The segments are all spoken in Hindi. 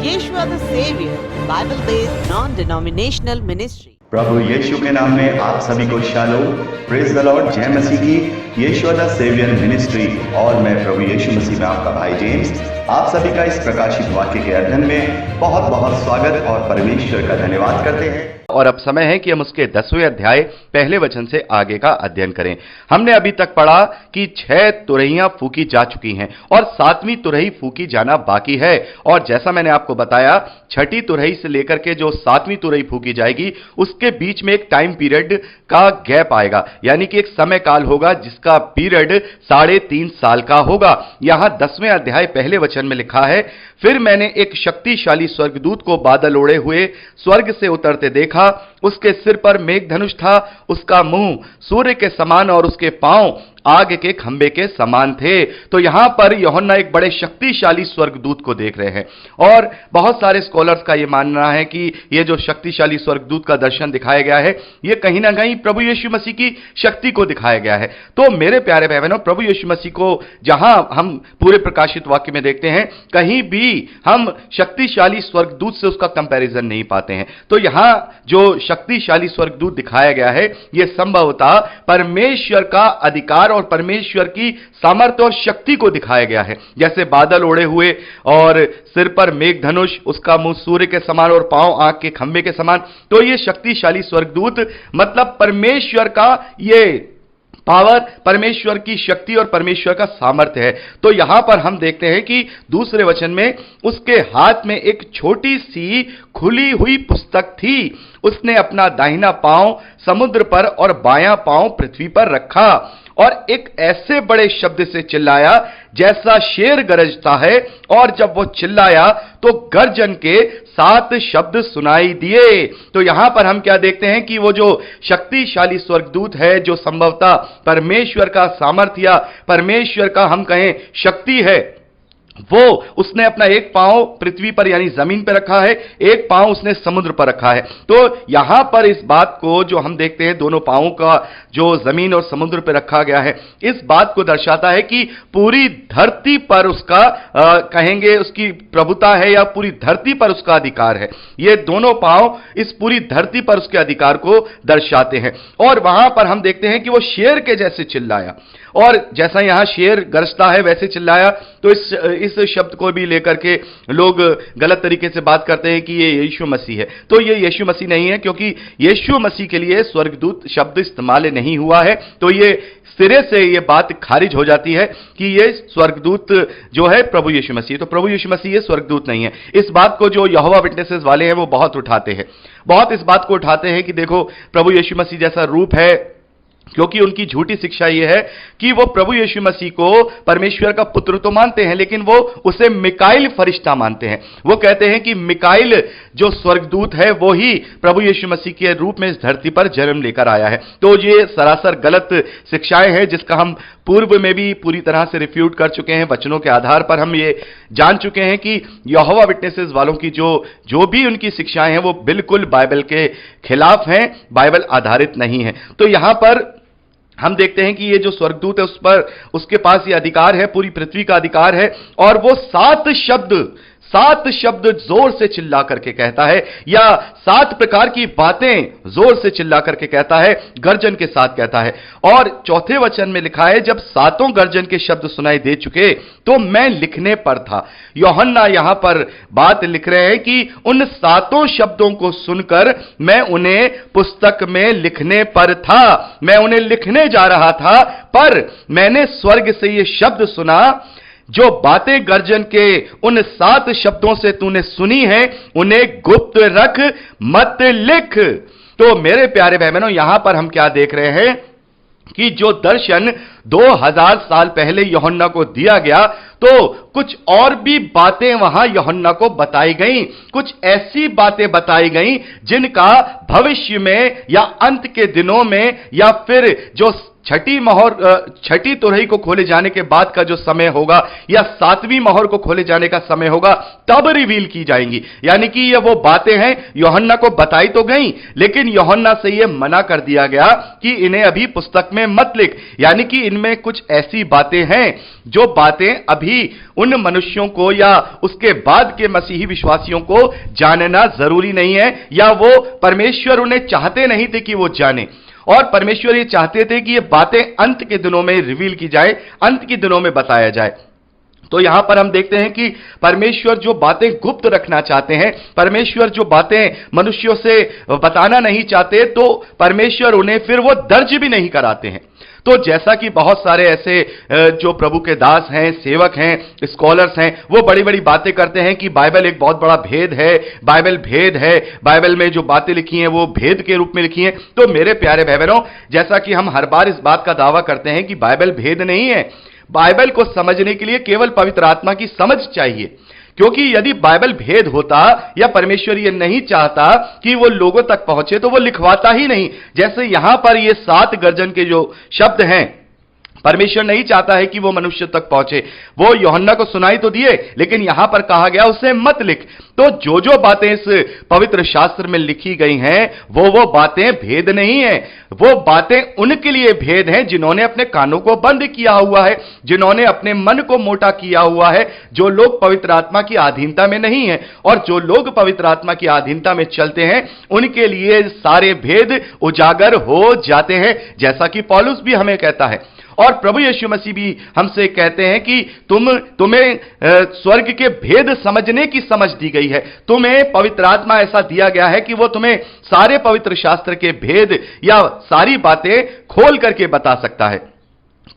Yeshua the Savior, Bible-based non-denominational ministry. प्रभु यीशु के नाम में आप सभी को शालोम, प्रेज द लॉर्ड, जय मसीह की। यीशु द सेवियर मिनिस्ट्री और मैं प्रभु यीशु मसीह में आपका भाई जेम्स आप सभी का इस प्रकाशित वाक्य के अध्ययन में बहुत बहुत स्वागत और परमेश्वर का धन्यवाद करते हैं। और अब समय है कि हम उसके 10वें अध्याय पहले वचन से आगे का अध्ययन करें। हमने अभी तक पढ़ा कि 6 तुरहियां फूकी जा चुकी हैं और 7वीं तुरही फूकी जाना बाकी है। और जैसा मैंने आपको बताया, 6ठी तुरही से लेकर के जो 7वीं तुरही फूकी जाएगी उसके बीच में एक टाइम पीरियड का गैप आएगा, यानी कि एक समय काल होगा जिसका पीरियड 3.5 साल का होगा। यहां 10वें अध्याय पहले वचन में लिखा है, फिर मैंने एक शक्तिशाली स्वर्गदूत को बादल ओढ़े हुए स्वर्ग से उतरते देखा। उसके सिर पर मेघधनुष था, उसका मुंह सूर्य के समान और उसके पांव आग के खंबे के समान थे। तो यहां पर यूहन्ना एक बड़े शक्तिशाली स्वर्गदूत को देख रहे हैं और बहुत सारे स्कॉलर्स का यह मानना है कि यह जो शक्तिशाली स्वर्गदूत का दर्शन दिखाया गया है यह कहीं ना कहीं प्रभु यीशु मसीह की शक्ति को दिखाया गया है। तो मेरे प्यारे भाई बहनों, प्रभु यीशु मसीह को जहां हम पूरे प्रकाशित वाक्य में देखते हैं, कहीं भी हम शक्तिशाली स्वर्गदूत से उसका कंपैरिजन नहीं पाते हैं। तो यहां जो शक्तिशाली स्वर्गदूत दिखाया गया है यह संभवतः परमेश्वर का अधिकार और परमेश्वर की सामर्थ्य और शक्ति को दिखाया गया है। जैसे बादल ओढ़े हुए और सिर पर मेघधनुष, उसका मुंह सूर्य के समान और पांव आग के खंबे के समान। तो यह शक्तिशाली स्वर्गदूत मतलब परमेश्वर का ये पावर, परमेश्वर की शक्ति और परमेश्वर का सामर्थ्य है। तो यहां पर हम देखते हैं कि दूसरे वचन में उसके हाथ में एक छोटी सी खुली हुई पुस्तक थी। उसने अपना दाहिना पांव समुद्र पर और बायां पांव पृथ्वी पर रखा और एक ऐसे बड़े शब्द से चिल्लाया जैसा शेर गरजता है, और जब वो चिल्लाया तो गर्जन के 7 शब्द सुनाई दिए। तो यहां पर हम क्या देखते हैं कि वो जो शक्तिशाली स्वर्गदूत है, जो संभवतः परमेश्वर का सामर्थ्य या परमेश्वर का हम कहें शक्ति है, वो उसने अपना एक पांव पृथ्वी पर यानी जमीन पर रखा है, एक पांव उसने समुद्र पर रखा है। तो यहां पर इस बात को जो हम देखते हैं, दोनों पांवों का जो जमीन और समुद्र पर रखा गया है, इस बात को दर्शाता है कि पूरी धरती पर उसका कहेंगे उसकी प्रभुता है या पूरी धरती पर उसका अधिकार है। ये दोनों पांव इस पूरी धरती पर उसके अधिकार को दर्शाते हैं। और वहां पर हम देखते हैं कि वो शेर के जैसे चिल्लाया, और जैसा यहां शेर गरजता है वैसे चिल्लाया। तो इस शब्द को भी लेकर के लोग गलत तरीके से बात करते हैं कि ये यीशु मसीह है। तो ये यीशु मसीह नहीं है, क्योंकि यीशु मसीह के लिए स्वर्गदूत शब्द इस्तेमाल नहीं हुआ है। तो ये सिरे से ये बात खारिज हो जाती है कि ये स्वर्गदूत जो है प्रभु यीशु मसीह। तो प्रभु यीशु मसीह ये स्वर्गदूत नहीं है। इस बात को जो यहोवा विटनेसेस वाले हैं वो बहुत उठाते हैं, बहुत इस बात को उठाते हैं कि देखो प्रभु यीशु मसीह जैसा रूप है, क्योंकि उनकी झूठी शिक्षा यह है कि वो प्रभु यीशु मसीह को परमेश्वर का पुत्र तो मानते हैं, लेकिन वो उसे मिकाइल फरिश्ता मानते हैं। वो कहते हैं कि मिकाइल जो स्वर्गदूत है वो ही प्रभु यीशु मसीह के रूप में इस धरती पर जन्म लेकर आया है। तो ये सरासर गलत शिक्षाएं हैं जिसका हम पूर्व में भी पूरी तरह से रिफ्यूट कर चुके हैं। वचनों के आधार पर हम ये जान चुके हैं कि यहोवा विटनेसेस वालों की जो भी उनकी शिक्षाएं हैं वो बिल्कुल बाइबल के खिलाफ हैं, बाइबल आधारित नहीं है। तो यहां पर हम देखते हैं कि ये जो स्वर्गदूत है उस पर उसके पास ये अधिकार है, पूरी पृथ्वी का अधिकार है, और वो 7 शब्द जोर से चिल्ला करके कहता है, या 7 प्रकार की बातें जोर से चिल्ला करके कहता है, गर्जन के साथ कहता है। और चौथे वचन में लिखा है, जब 7 गर्जन के शब्द सुनाई दे चुके तो मैं लिखने पर था। यूहन्ना यहां पर बात लिख रहे हैं कि उन 7 शब्दों को सुनकर मैं उन्हें पुस्तक में लिखने पर था, मैं उन्हें लिखने जा रहा था, पर मैंने स्वर्ग से ये शब्द सुना, जो बातें गर्जन के उन 7 शब्दों से तूने सुनी है उन्हें गुप्त रख, मत लिख। तो मेरे प्यारे भाई बहनों, यहां पर हम क्या देख रहे हैं कि जो दर्शन 2000 साल पहले यूहन्ना को दिया गया, तो कुछ और भी बातें वहां यूहन्ना को बताई गई, कुछ ऐसी बातें बताई गई जिनका भविष्य में या अंत के दिनों में या फिर जो छठी तुरही को खोले जाने के बाद का जो समय होगा या 7वीं मोहर को खोले जाने का समय होगा, तब रिवील की जाएंगी। यानी कि ये वो बातें हैं यूहन्ना को बताई तो गई, लेकिन यूहन्ना से ये मना कर दिया गया कि इन्हें अभी पुस्तक में मत लिख। यानी कि इनमें कुछ ऐसी बातें हैं जो बातें अभी उन मनुष्यों को या उसके बाद के मसीही विश्वासियों को जानना जरूरी नहीं है, या वो परमेश्वर उन्हें चाहते नहीं थे कि वो जाने। और परमेश्वर ये चाहते थे कि ये बातें अंत के दिनों में रिवील की जाए, अंत के दिनों में बताया जाए। तो यहां पर हम देखते हैं कि परमेश्वर जो बातें गुप्त रखना चाहते हैं, परमेश्वर जो बातें मनुष्यों से बताना नहीं चाहते, तो परमेश्वर उन्हें फिर वो दर्ज भी नहीं कराते हैं। तो जैसा कि बहुत सारे ऐसे जो प्रभु के दास हैं, सेवक हैं, स्कॉलर्स हैं, वो बड़ी बड़ी बातें करते हैं कि बाइबल एक बहुत बड़ा भेद है, बाइबल भेद है, बाइबल में जो बातें लिखी हैं वो भेद के रूप में लिखी हैं। तो मेरे प्यारे भाई बहनों, जैसा कि हम हर बार इस बात का दावा करते हैं कि बाइबल भेद नहीं है, बाइबल को समझने के लिए केवल पवित्र आत्मा की समझ चाहिए। क्योंकि यदि बाइबल भेद होता या परमेश्वर ये नहीं चाहता कि वो लोगों तक पहुंचे, तो वो लिखवाता ही नहीं। जैसे यहां पर ये 7 गर्जन के जो शब्द हैं, परमेश्वर नहीं चाहता है कि वो मनुष्य तक पहुंचे। वो यूहन्ना को सुनाई तो दिए, लेकिन यहां पर कहा गया उसे मत लिख। तो जो जो बातें इस पवित्र शास्त्र में लिखी गई हैं, वो बातें भेद नहीं है। वो बातें उनके लिए भेद हैं जिन्होंने अपने कानों को बंद किया हुआ है, जिन्होंने अपने मन को मोटा किया हुआ है, जो लोग पवित्र आत्मा की अधीनता में नहीं है। और जो लोग पवित्र आत्मा की अधीनता में चलते हैं, उनके लिए सारे भेद उजागर हो जाते हैं, जैसा कि पौलुस भी हमें कहता है। और प्रभु यीशु मसीह भी हमसे कहते हैं कि तुम्हें स्वर्ग के भेद समझने की समझ दी गई है। तुम्हें पवित्र आत्मा ऐसा दिया गया है कि वो तुम्हें सारे पवित्र शास्त्र के भेद या सारी बातें खोल करके बता सकता है।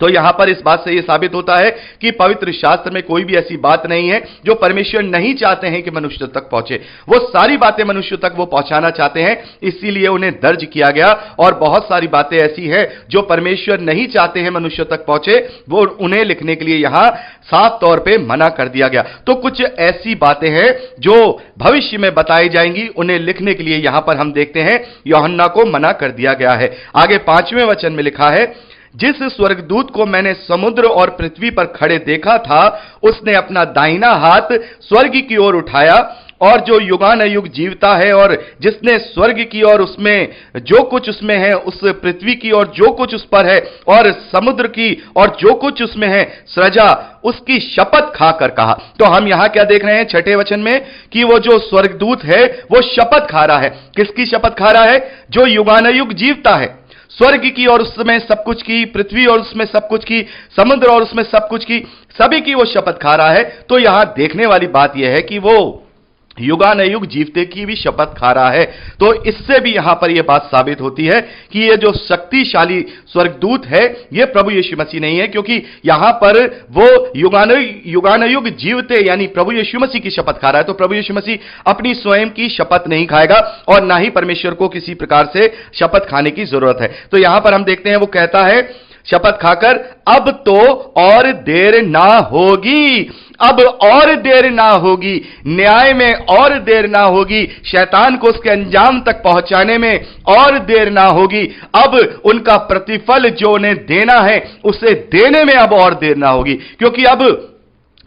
तो यहां पर इस बात से यह साबित होता है कि पवित्र शास्त्र में कोई भी ऐसी बात नहीं है जो परमेश्वर नहीं चाहते हैं कि मनुष्य तक पहुंचे। वो सारी बातें मनुष्य तक वो पहुंचाना चाहते हैं, इसीलिए उन्हें दर्ज किया गया। और बहुत सारी बातें ऐसी हैं जो परमेश्वर नहीं चाहते हैं मनुष्य तक पहुंचे, वो उन्हें लिखने के लिए यहां साफ तौर पे मना कर दिया गया। तो कुछ ऐसी बातें हैं जो भविष्य में बताई जाएंगी, उन्हें लिखने के लिए यहां पर हम देखते हैं यूहन्ना को मना कर दिया गया है। आगे 5वें वचन में लिखा है, जिस स्वर्गदूत को मैंने समुद्र और पृथ्वी पर खड़े देखा था, उसने अपना दाहिना हाथ स्वर्ग की ओर उठाया, और जो युगानुयुग जीवता है, और जिसने स्वर्ग की और उसमें जो कुछ उसमें है, उस पृथ्वी की और जो कुछ उस पर है, और समुद्र की और जो कुछ उसमें है सृजा, उसकी शपथ खाकर कहा। तो हम यहां क्या देख रहे हैं 6ठे वचन में कि वो जो स्वर्गदूत है वो शपथ खा रहा है। किसकी शपथ खा रहा है? जो युगानुयुग जीवता है। स्वर्ग की और उसमें सब कुछ की, पृथ्वी और उसमें सब कुछ की, समुद्र और उसमें सब कुछ की, सभी की वो शपथ खा रहा है। तो यहां देखने वाली बात यह है कि वो युगानुयुग जीवते की भी शपथ खा रहा है। तो इससे भी यहां पर यह बात साबित होती है कि यह जो शक्तिशाली स्वर्गदूत है, यह प्रभु यीशु मसीह नहीं है, क्योंकि यहां पर वो युगानुयुग जीवते यानी प्रभु यीशु मसीह की शपथ खा रहा है। तो प्रभु यीशु मसीह अपनी स्वयं की शपथ नहीं खाएगा, और ना ही परमेश्वर को किसी प्रकार से शपथ खाने की जरूरत है। तो यहां पर हम देखते हैं वो कहता है शपथ खाकर, अब तो और देर ना होगी, अब और देर ना होगी, न्याय में और देर ना होगी, शैतान को उसके अंजाम तक पहुंचाने में और देर ना होगी। अब उनका प्रतिफल जो उन्हें देना है उसे देने में अब और देर ना होगी, क्योंकि अब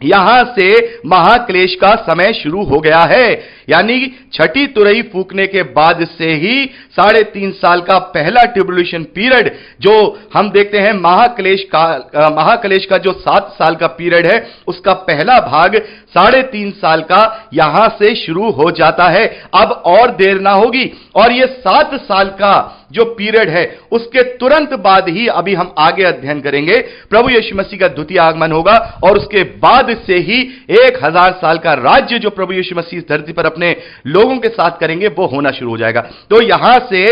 यहां से महाक्लेश का समय शुरू हो गया है। यानी छठी तुरही फूकने के बाद से ही 3.5 साल का पहला ट्रिब्यूलेशन पीरियड, जो हम देखते हैं महाक्लेश का जो 7 साल का पीरियड है, उसका पहला भाग 3.5 साल का यहां से शुरू हो जाता है। अब और देर ना होगी, और यह 7 साल का जो पीरियड है उसके तुरंत बाद ही, अभी हम आगे अध्ययन करेंगे, प्रभु यीशु मसीह का द्वितीय आगमन होगा, और उसके बाद से ही 1000 साल का राज्य जो प्रभु यीशु मसीह इस धरती पर अपने लोगों के साथ करेंगे वो होना शुरू हो जाएगा। तो यहां से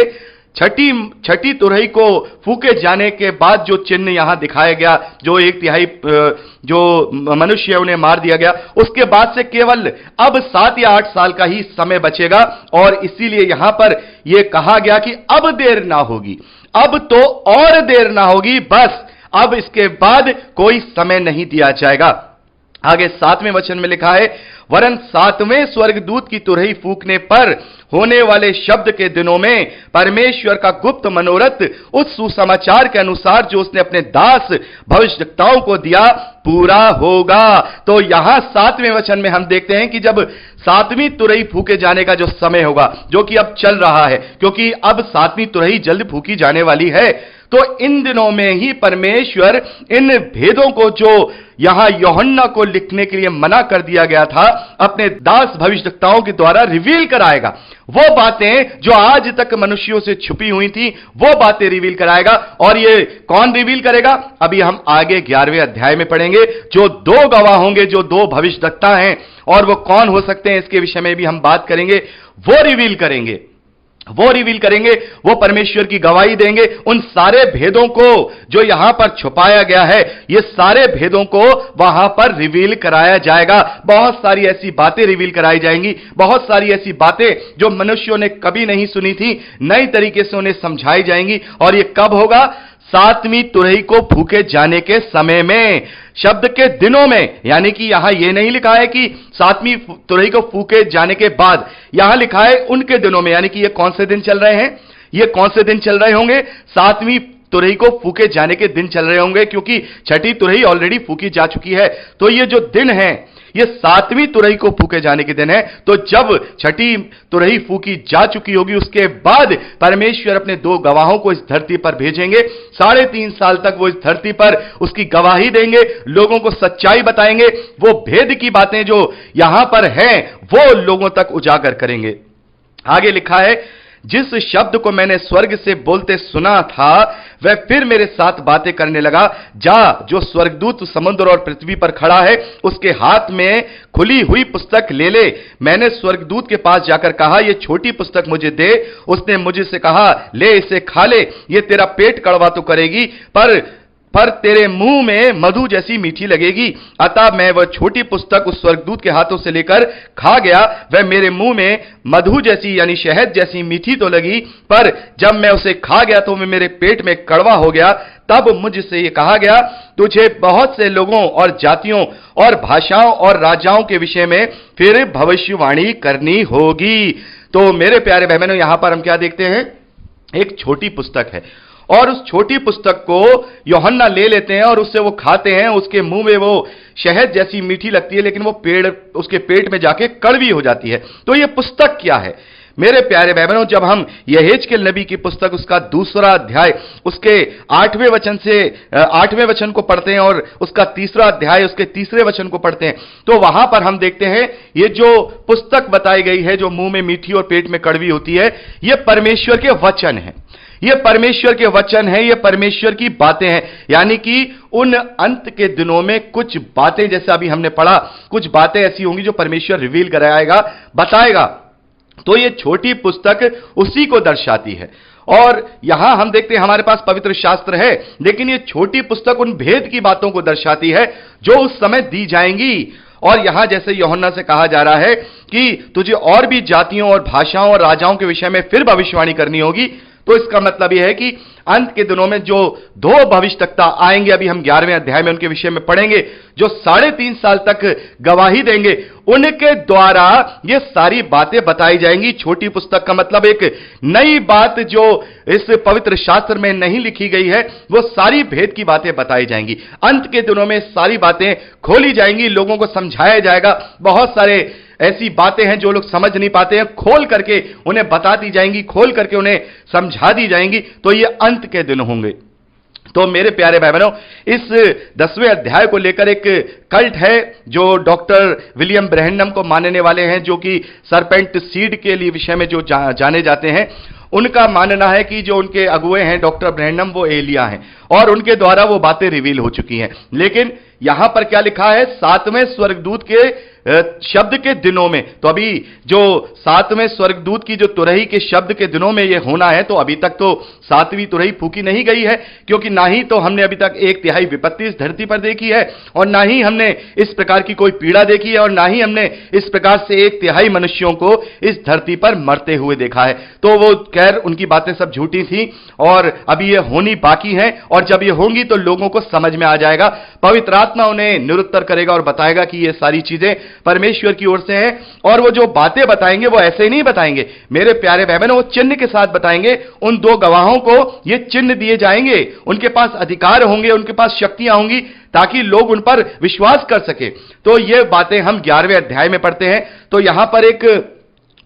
छठी तुरही को फूके जाने के बाद जो चिन्ह यहां दिखाया गया, जो 1/3 जो मनुष्य है उन्हें मार दिया गया, उसके बाद से केवल अब 7 या 8 साल का ही समय बचेगा। और इसीलिए यहां पर यह कहा गया कि अब देर ना होगी, अब तो और देर ना होगी, बस अब इसके बाद कोई समय नहीं दिया जाएगा। आगे 7वें वचन में लिखा है, वरन सातवें स्वर्गदूत की तुरही फूकने पर होने वाले शब्द के दिनों में परमेश्वर का गुप्त मनोरथ उस सुसमाचार के अनुसार जो उसने अपने दास भविष्यवक्ताओं को दिया पूरा होगा। तो यहां 7वें वचन में हम देखते हैं कि जब 7वीं तुरही फूके जाने का जो समय होगा, जो कि अब चल रहा है, क्योंकि अब 7वीं तुरही जल्द फूकी जाने वाली है, तो इन दिनों में ही परमेश्वर इन भेदों को जो यहां यूहन्ना को लिखने के लिए मना कर दिया गया था, अपने दास भविष्यवक्ताओं के द्वारा रिवील कराएगा। वो बातें जो आज तक मनुष्यों से छुपी हुई थी, वो बातें रिवील कराएगा। और ये कौन रिवील करेगा? अभी हम आगे 11वें अध्याय में पढ़ेंगे। जो 2 गवाह होंगे, जो 2 भविष्यवक्ता हैं, और वो कौन हो सकते हैं इसके विषय में भी हम बात करेंगे। वो रिवील करेंगे, वो परमेश्वर की गवाही देंगे उन सारे भेदों को जो यहां पर छुपाया गया है। ये सारे भेदों को वहां पर रिवील कराया जाएगा। बहुत सारी ऐसी बातें रिवील कराई जाएंगी, बहुत सारी ऐसी बातें जो मनुष्यों ने कभी नहीं सुनी थी, नई तरीके से उन्हें समझाई जाएंगी। और ये कब होगा? 7वीं तुरही को फूके जाने के समय में, शब्द के दिनों में। यानी कि यहां यह नहीं लिखा है कि 7वीं तुरही को फूके जाने के बाद, यहां लिखा है उनके दिनों में। यानी कि ये कौन से दिन चल रहे हैं? ये कौन से दिन चल रहे होंगे? 7वीं तुरही को फूके जाने के दिन चल रहे होंगे, क्योंकि 6ठी तुरही ऑलरेडी फूकी जा चुकी है। तो ये जो दिन है, ये 7वीं तुरही को फूके जाने के दिन है। तो जब 6ठी तुरही फूकी जा चुकी होगी, उसके बाद परमेश्वर अपने 2 गवाहों को इस धरती पर भेजेंगे। 3.5 साल तक वो इस धरती पर उसकी गवाही देंगे, लोगों को सच्चाई बताएंगे, वो भेद की बातें जो यहां पर हैं वो लोगों तक उजागर करेंगे। आगे लिखा है, जिस शब्द को मैंने स्वर्ग से बोलते सुना था वह फिर मेरे साथ बातें करने लगा। जा, जो स्वर्गदूत समुद्र और पृथ्वी पर खड़ा है उसके हाथ में खुली हुई पुस्तक ले ले। मैंने स्वर्गदूत के पास जाकर कहा, यह छोटी पुस्तक मुझे दे। उसने मुझसे कहा, ले इसे खा ले, यह तेरा पेट कड़वा तो करेगी पर तेरे मुंह में मधु जैसी मीठी लगेगी। अतः मैं वह छोटी पुस्तक उस स्वर्गदूत के हाथों से लेकर खा गया। वह मेरे मुंह में मधु जैसी यानी शहद जैसी मीठी तो लगी, पर जब मैं उसे खा गया तो वह मेरे पेट में कड़वा हो गया। तब मुझसे यह कहा गया, तुझे बहुत से लोगों और जातियों और भाषाओं और राजाओं के विषय में फिर भविष्यवाणी करनी होगी। तो मेरे प्यारे भाई बहनों, यहां पर हम क्या देखते हैं? एक छोटी पुस्तक है, और उस छोटी पुस्तक को यूहन्ना ले लेते हैं और उससे वो खाते हैं। उसके मुंह में वो शहद जैसी मीठी लगती है, लेकिन वो उसके पेट में जाके कड़वी हो जाती है। तो ये पुस्तक क्या है? मेरे प्यारे भाई बहनों, जब हम यहेजकेल नबी की पुस्तक उसका 2 अध्याय उसके 8वें वचन से 8वें वचन को पढ़ते हैं और उसका 3 अध्याय उसके 3रे वचन को पढ़ते हैं, तो वहां पर हम देखते हैं ये जो पुस्तक बताई गई है, जो मुंह में मीठी और पेट में कड़वी होती है, ये परमेश्वर के वचन है। ये परमेश्वर के वचन है, ये परमेश्वर की बातें हैं। यानी कि उन अंत के दिनों में कुछ बातें, जैसा अभी हमने पढ़ा, कुछ बातें ऐसी होंगी जो परमेश्वर रिवील कराएगा, बताएगा। तो ये छोटी पुस्तक उसी को दर्शाती है। और यहां हम देखते हैं हमारे पास पवित्र शास्त्र है, लेकिन ये छोटी पुस्तक उन भेद की बातों को दर्शाती है जो उस समय दी जाएंगी। और यहां जैसे यूहन्ना से कहा जा रहा है कि तुझे और भी जातियों और भाषाओं और राजाओं के विषय में फिर भविष्यवाणी करनी होगी। तो इसका मतलब यह है कि अंत के दिनों में जो 2 भविष्यवक्ता आएंगे, अभी हम 11वें अध्याय में उनके विषय में पढ़ेंगे, जो 3.5 साल तक गवाही देंगे, उनके द्वारा ये सारी बातें बताई जाएंगी। छोटी पुस्तक का मतलब एक नई बात जो इस पवित्र शास्त्र में नहीं लिखी गई है, वो सारी भेद की बातें बताई जाएंगी। अंत के दिनों में सारी बातें खोली जाएंगी, लोगों को समझाया जाएगा। बहुत सारे ऐसी बातें हैं जो लोग समझ नहीं पाते हैं, खोल करके उन्हें बता दी जाएंगी, खोल करके उन्हें समझा दी जाएंगी। तो ये अंत के दिन होंगे। तो मेरे प्यारे भाई बहनों, इस 10वें अध्याय को लेकर एक कल्ट है जो डॉक्टर विलियम ब्रैनहम को मानने वाले हैं, जो कि सरपेंट सीड के लिए विषय में जो जाने जाते हैं। उनका मानना है कि जो उनके अगुए हैं डॉक्टर ब्रैनहम, वो एलिया हैं और उनके द्वारा वो बातें रिवील हो चुकी हैं। लेकिन यहां पर क्या लिखा है? 7वें स्वर्गदूत के शब्द के दिनों में। तो अभी जो 7वें स्वर्गदूत की जो तुरही के शब्द के दिनों में ये होना है, तो अभी तक तो 7वीं तुरही फूकी नहीं गई है, क्योंकि ना ही तो हमने अभी तक 1/3 विपत्ति इस धरती पर देखी है, और ना ही हमने इस प्रकार की कोई पीड़ा देखी है, और ना ही हमने इस प्रकार से 1/3 मनुष्यों को इस धरती पर मरते हुए देखा है। तो वो खैर उनकी बातें सब झूठी थी, और अभी ये होनी बाकी है, और जब ये होंगी तो लोगों को समझ में आ जाएगा। पवित्र आत्मा उन्हें निरुत्तर करेगा और बताएगा कि ये सारी चीजें परमेश्वर की ओर से हैं, और वो जो बातें बताएंगे वो ऐसे ही नहीं बताएंगे मेरे प्यारे भाई बहनों, वो चिन्ह के साथ बताएंगे। उन दो गवाहों को ये चिन्ह दिए जाएंगे, उनके पास अधिकार होंगे, उनके पास शक्तियां होंगी ताकि लोग उन पर विश्वास कर सके। तो ये बातें हम 11वें अध्याय में पढ़ते हैं। तो यहां पर एक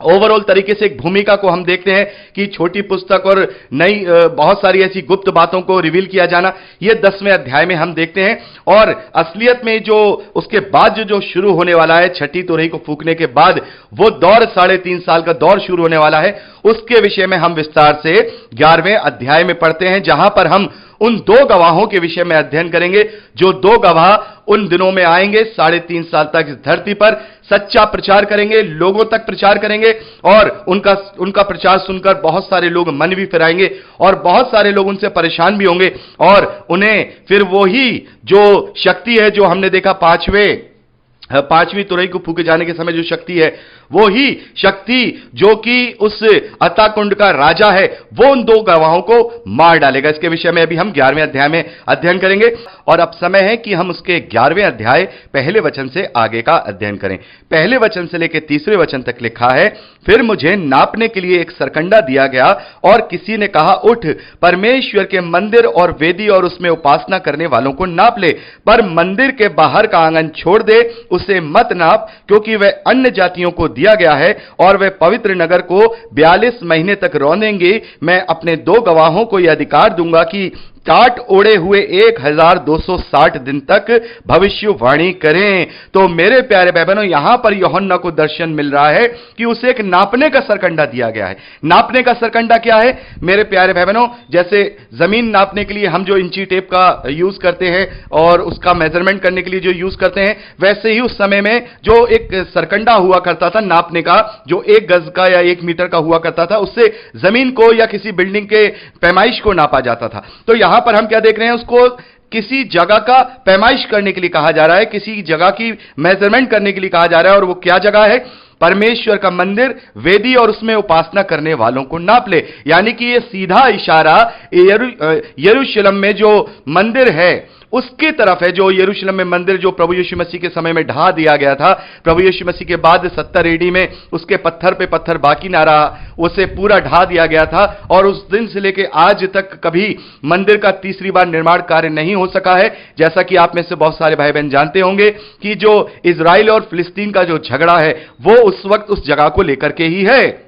ओवरऑल तरीके से एक भूमिका को हम देखते हैं कि छोटी पुस्तक और नई बहुत सारी ऐसी गुप्त बातों को रिवील किया जाना, ये 10वें अध्याय में हम देखते हैं। और असलियत में जो उसके बाद जो शुरू होने वाला है, छठी तुरही को फूंकने के बाद वो दौर 3.5 साल का दौर शुरू होने वाला है, उसके विषय में हम विस्तार से 11वें अध्याय में पढ़ते हैं, जहां पर हम उन दो गवाहों के विषय में अध्ययन करेंगे। जो दो गवाह उन दिनों में आएंगे, 3.5 साल तक इस धरती पर सच्चा प्रचार करेंगे, लोगों तक प्रचार करेंगे, और उनका प्रचार सुनकर बहुत सारे लोग मन भी फिराएंगे और बहुत सारे लोग उनसे परेशान भी होंगे, और उन्हें फिर वही जो शक्ति है जो हमने देखा पांचवी तुरही को फूके जाने के समय जो शक्ति है, वो ही शक्ति जो कि उस अता कुंड का राजा है, वो उन दो गवाहों को मार डालेगा। इसके विषय में अभी हम 11वें अध्याय में अध्ययन करेंगे, और अब समय है कि हम उसके 11वें अध्याय पहले वचन से आगे का अध्ययन करें। पहले वचन से लेकर 3रे वचन तक लिखा है, फिर मुझे नापने के लिए एक सरकंडा दिया गया, और किसी ने कहा, उठ, परमेश्वर के मंदिर और वेदी और उसमें उपासना करने वालों को नाप ले, पर मंदिर के बाहर का आंगन छोड़ दे, उसे मत नाप, क्योंकि वह अन्य जातियों को दिया गया है और वे पवित्र नगर को 42 महीने तक रौंदेंगे। मैं अपने दो गवाहों को यह अधिकार दूंगा कि काट ओढ़े हुए 1260 दिन तक भविष्यवाणी करें। तो मेरे प्यारे भाई बहनों, यहां पर यूहन्ना को दर्शन मिल रहा है कि उसे एक नापने का सरकंडा दिया गया है। नापने का सरकंडा क्या है मेरे प्यारे भाई बहनों? जैसे जमीन नापने के लिए हम जो इंची टेप का यूज करते हैं और उसका मेजरमेंट करने के लिए जो यूज करते हैं, वैसे ही उस समय में जो एक सरकंडा हुआ करता था नापने का, जो 1 गज का या 1 मीटर का हुआ करता था, उससे जमीन को या किसी बिल्डिंग के पैमाइश को नापा जाता था। तो यहां पर हम क्या देख रहे हैं? उसको किसी जगह का पैमाइश करने के लिए कहा जा रहा है, किसी जगह की मेजरमेंट करने के लिए कहा जा रहा है, और वो क्या जगह है? परमेश्वर का मंदिर, वेदी और उसमें उपासना करने वालों को नाप ले। यानी कि यह सीधा इशारा यरूशलेम में जो मंदिर है उसकी तरफ है, जो यरूशलेम में मंदिर जो प्रभु यीशु मसीह के समय में ढा दिया गया था। प्रभु यीशु मसीह के बाद 70 एडी में उसके पत्थर पे पत्थर बाकी ना रहा, उसे पूरा ढा दिया गया था, और उस दिन से लेकर आज तक कभी मंदिर का तीसरी बार निर्माण कार्य नहीं हो सका है। जैसा कि आप में से बहुत सारे भाई बहन जानते होंगे कि जो इजराइल और फिलिस्तीन का जो झगड़ा है वो उस वक्त उस जगह को लेकर के ही है।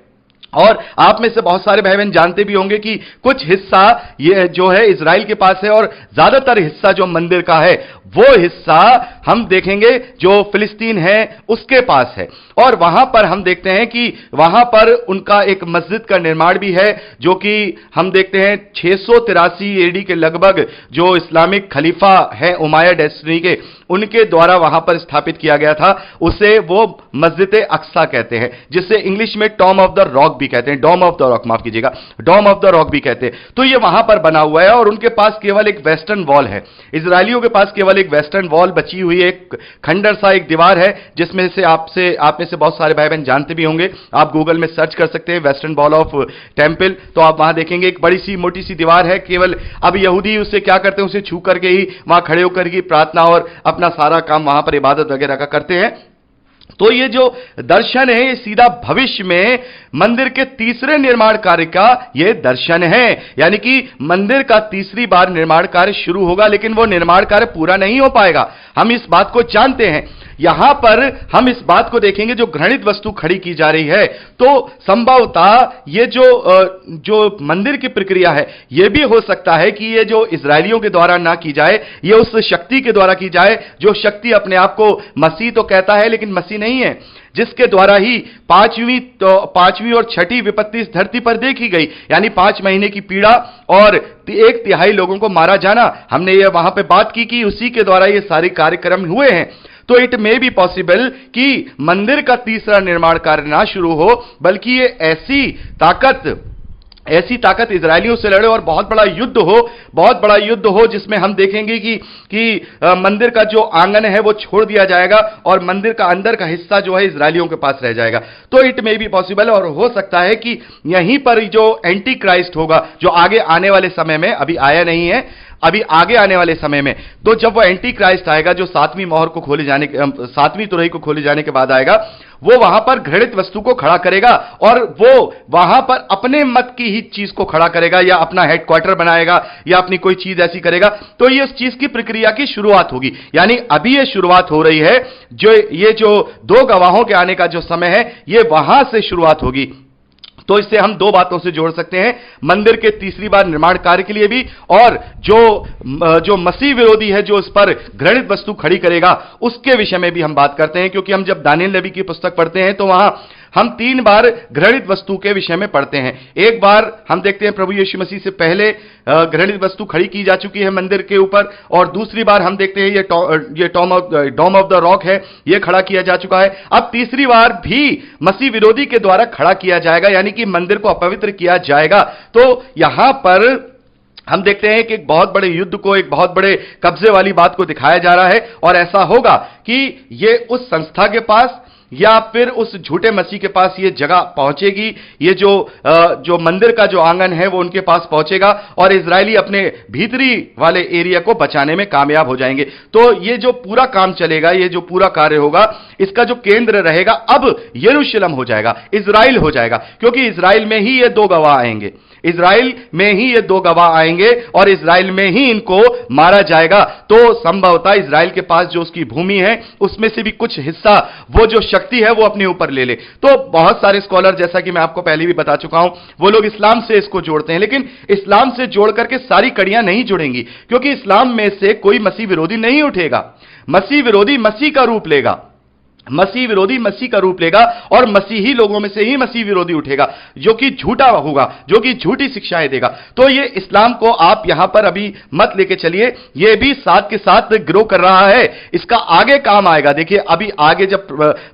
और आप में से बहुत सारे भाई बहन जानते भी होंगे कि कुछ हिस्सा ये जो है इजराइल के पास है, और ज्यादातर हिस्सा जो मंदिर का है वो हिस्सा हम देखेंगे जो फिलिस्तीन है उसके पास है। और वहां पर हम देखते हैं कि वहां पर उनका एक मस्जिद का निर्माण भी है, जो कि हम देखते हैं 683 एडी के लगभग जो इस्लामिक खलीफा है उमाया डेस्टिनी के, उनके द्वारा वहां पर स्थापित किया गया था। उसे वो मस्जिद अक्सा कहते हैं, जिसे इंग्लिश में टॉम ऑफ द रॉक भी कहते हैं, डॉम ऑफ द रॉक, माफ कीजिएगा, डॉम ऑफ द रॉक भी कहते हैं। तो ये वहां पर बना हुआ है, और उनके पास केवल एक वेस्टर्न वॉल है। इजरायलियों के पास केवल एक वेस्टर्न वॉल बची हुई है, एक खंडर सा एक दीवार है, जिसमें से आप में से बहुत सारे भाई बहन जानते भी होंगे। आप गूगल में सर्च कर सकते हैं वेस्टर्न वॉल ऑफ टेंपल, तो आप वहां देखेंगे एक बड़ी सी मोटी सी दीवार है। केवल अब यहूदी उससे क्या करते हैं? उसे छू करके ही वहां खड़े होकर की प्रार्थना और अपना सारा काम वहां पर इबादत वगैरह का करते हैं। तो ये जो दर्शन है ये सीधा भविष्य में मंदिर के तीसरे निर्माण कार्य का ये दर्शन है। यानी कि मंदिर का तीसरी बार निर्माण कार्य शुरू होगा, लेकिन वो निर्माण कार्य पूरा नहीं हो पाएगा, हम इस बात को जानते हैं। यहां पर हम इस बात को देखेंगे, जो घृणित वस्तु खड़ी की जा रही है, तो संभवतः ये जो मंदिर की प्रक्रिया है, यह भी हो सकता है कि ये जो इजरायलियों के द्वारा ना की जाए, ये उस शक्ति के द्वारा की जाए जो शक्ति अपने आप को मसीह तो कहता है लेकिन मसीह नहीं है, जिसके द्वारा ही पांचवी और छठी विपत्ति इस धरती पर देखी गई। यानी 5 महीने की पीड़ा और 1/3 लोगों को मारा जाना। हमने ये वहां पे बात की कि उसी के द्वारा ये सारे कार्यक्रम हुए हैं। तो इट मे बी पॉसिबल कि मंदिर का तीसरा निर्माण कार्य ना शुरू हो, बल्कि ये ऐसी ताकत इजरायलियों से लड़े और बहुत बड़ा युद्ध हो, जिसमें हम देखेंगे कि मंदिर का जो आंगन है वो छोड़ दिया जाएगा और मंदिर का अंदर का हिस्सा जो है इजरायलियों के पास रह जाएगा। तो इट मे बी पॉसिबल, और हो सकता है कि यहीं पर जो एंटी क्राइस्ट होगा, जो आगे आने वाले समय में, अभी आया नहीं है, अभी आगे आने वाले समय में। तो जब वो एंटी क्राइस्ट आएगा, जो सातवीं मोहर को खोले जाने सातवीं तुरही को खोले जाने के बाद आएगा, वो वहां पर घृणित वस्तु को खड़ा करेगा और वो वहां पर अपने मत की ही चीज को खड़ा करेगा या अपना हेडक्वार्टर बनाएगा या अपनी कोई चीज ऐसी करेगा। तो ये इस चीज की प्रक्रिया की शुरुआत होगी, यानी अभी ये शुरुआत हो रही है। ये जो दो गवाहों के आने का जो समय है, ये वहां से शुरुआत होगी। तो इससे हम दो बातों से जोड़ सकते हैं, मंदिर के तीसरी बार निर्माण कार्य के लिए भी, और जो मसीह विरोधी है, जो इस पर घृणित वस्तु खड़ी करेगा, उसके विषय में भी हम बात करते हैं। क्योंकि हम जब दानियेल नबी की पुस्तक पढ़ते हैं तो वहां हम 3 बार घृणित वस्तु के विषय में पढ़ते हैं। एक बार हम देखते हैं प्रभु यीशु मसीह से पहले घृणित वस्तु खड़ी की जा चुकी है मंदिर के ऊपर, और दूसरी बार हम देखते हैं ये डोम ऑफ द रॉक है, ये खड़ा किया जा चुका है। अब तीसरी बार भी मसीह विरोधी के द्वारा खड़ा किया जाएगा, यानी कि मंदिर को अपवित्र किया जाएगा। तो यहां पर हम देखते हैं कि एक बहुत बड़े युद्ध को, एक बहुत बड़े कब्जे वाली बात को दिखाया जा रहा है, और ऐसा होगा कि ये उस संस्था के पास या फिर उस झूठे मसीह के पास ये जगह पहुंचेगी। ये जो मंदिर का जो आंगन है वो उनके पास पहुंचेगा, और इजरायली अपने भीतरी वाले एरिया को बचाने में कामयाब हो जाएंगे। तो ये जो पूरा काम चलेगा, ये जो पूरा कार्य होगा, इसका जो केंद्र रहेगा अब यरूशलेम हो जाएगा, इजराइल हो जाएगा। क्योंकि इजराइल में ही ये 2 गवाह आएंगे, इजराइल में ही ये 2 गवाह आएंगे, और इजराइल में ही इनको मारा जाएगा। तो संभवतः इजराइल के पास जो उसकी भूमि है, उसमें से भी कुछ हिस्सा, वो जो शक्ति है, वो अपने ऊपर ले ले। तो बहुत सारे स्कॉलर, जैसा कि मैं आपको पहले भी बता चुका हूं, वो लोग इस्लाम से इसको जोड़ते हैं, लेकिन इस्लाम से जोड़ करके सारी कड़ियां नहीं जुड़ेंगी, क्योंकि इस्लाम में से कोई मसीह विरोधी नहीं उठेगा। मसीह विरोधी मसीह का रूप लेगा, मसीह विरोधी मसीह का रूप लेगा, और मसीही लोगों में से ही मसीह विरोधी उठेगा, जो कि झूठा होगा, जो कि झूठी शिक्षाएं देगा। तो ये इस्लाम को आप यहां पर अभी मत लेके चलिए, ये भी साथ के साथ ग्रो कर रहा है, इसका आगे काम आएगा। देखिए अभी आगे जब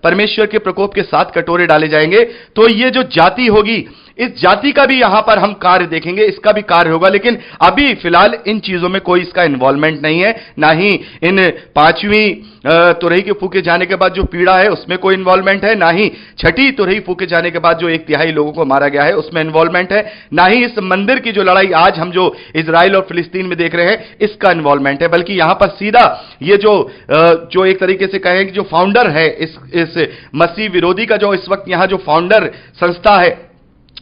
परमेश्वर के प्रकोप के 7 कटोरे डाले जाएंगे, तो ये जो जाति होगी, इस जाति का भी यहां पर हम कार्य देखेंगे, इसका भी कार्य होगा। लेकिन अभी फिलहाल इन चीजों में कोई इसका इन्वॉल्वमेंट नहीं है, ना ही इन 5वीं तुरही के फूके जाने के बाद जो पीड़ा है उसमें कोई इन्वॉल्वमेंट है, ना ही 6ठी तुरही फूके जाने के बाद जो 1/3 लोगों को मारा गया है उसमें इन्वॉल्वमेंट है, ना ही इस मंदिर की जो लड़ाई आज हम जो इजराइल और फिलिस्तीन में देख रहे हैं इसका इन्वॉल्वमेंट है। बल्कि यहां पर सीधा ये जो एक तरीके से कहें कि जो फाउंडर है इस मसीह विरोधी का, जो इस वक्त यहां जो फाउंडर संस्था है,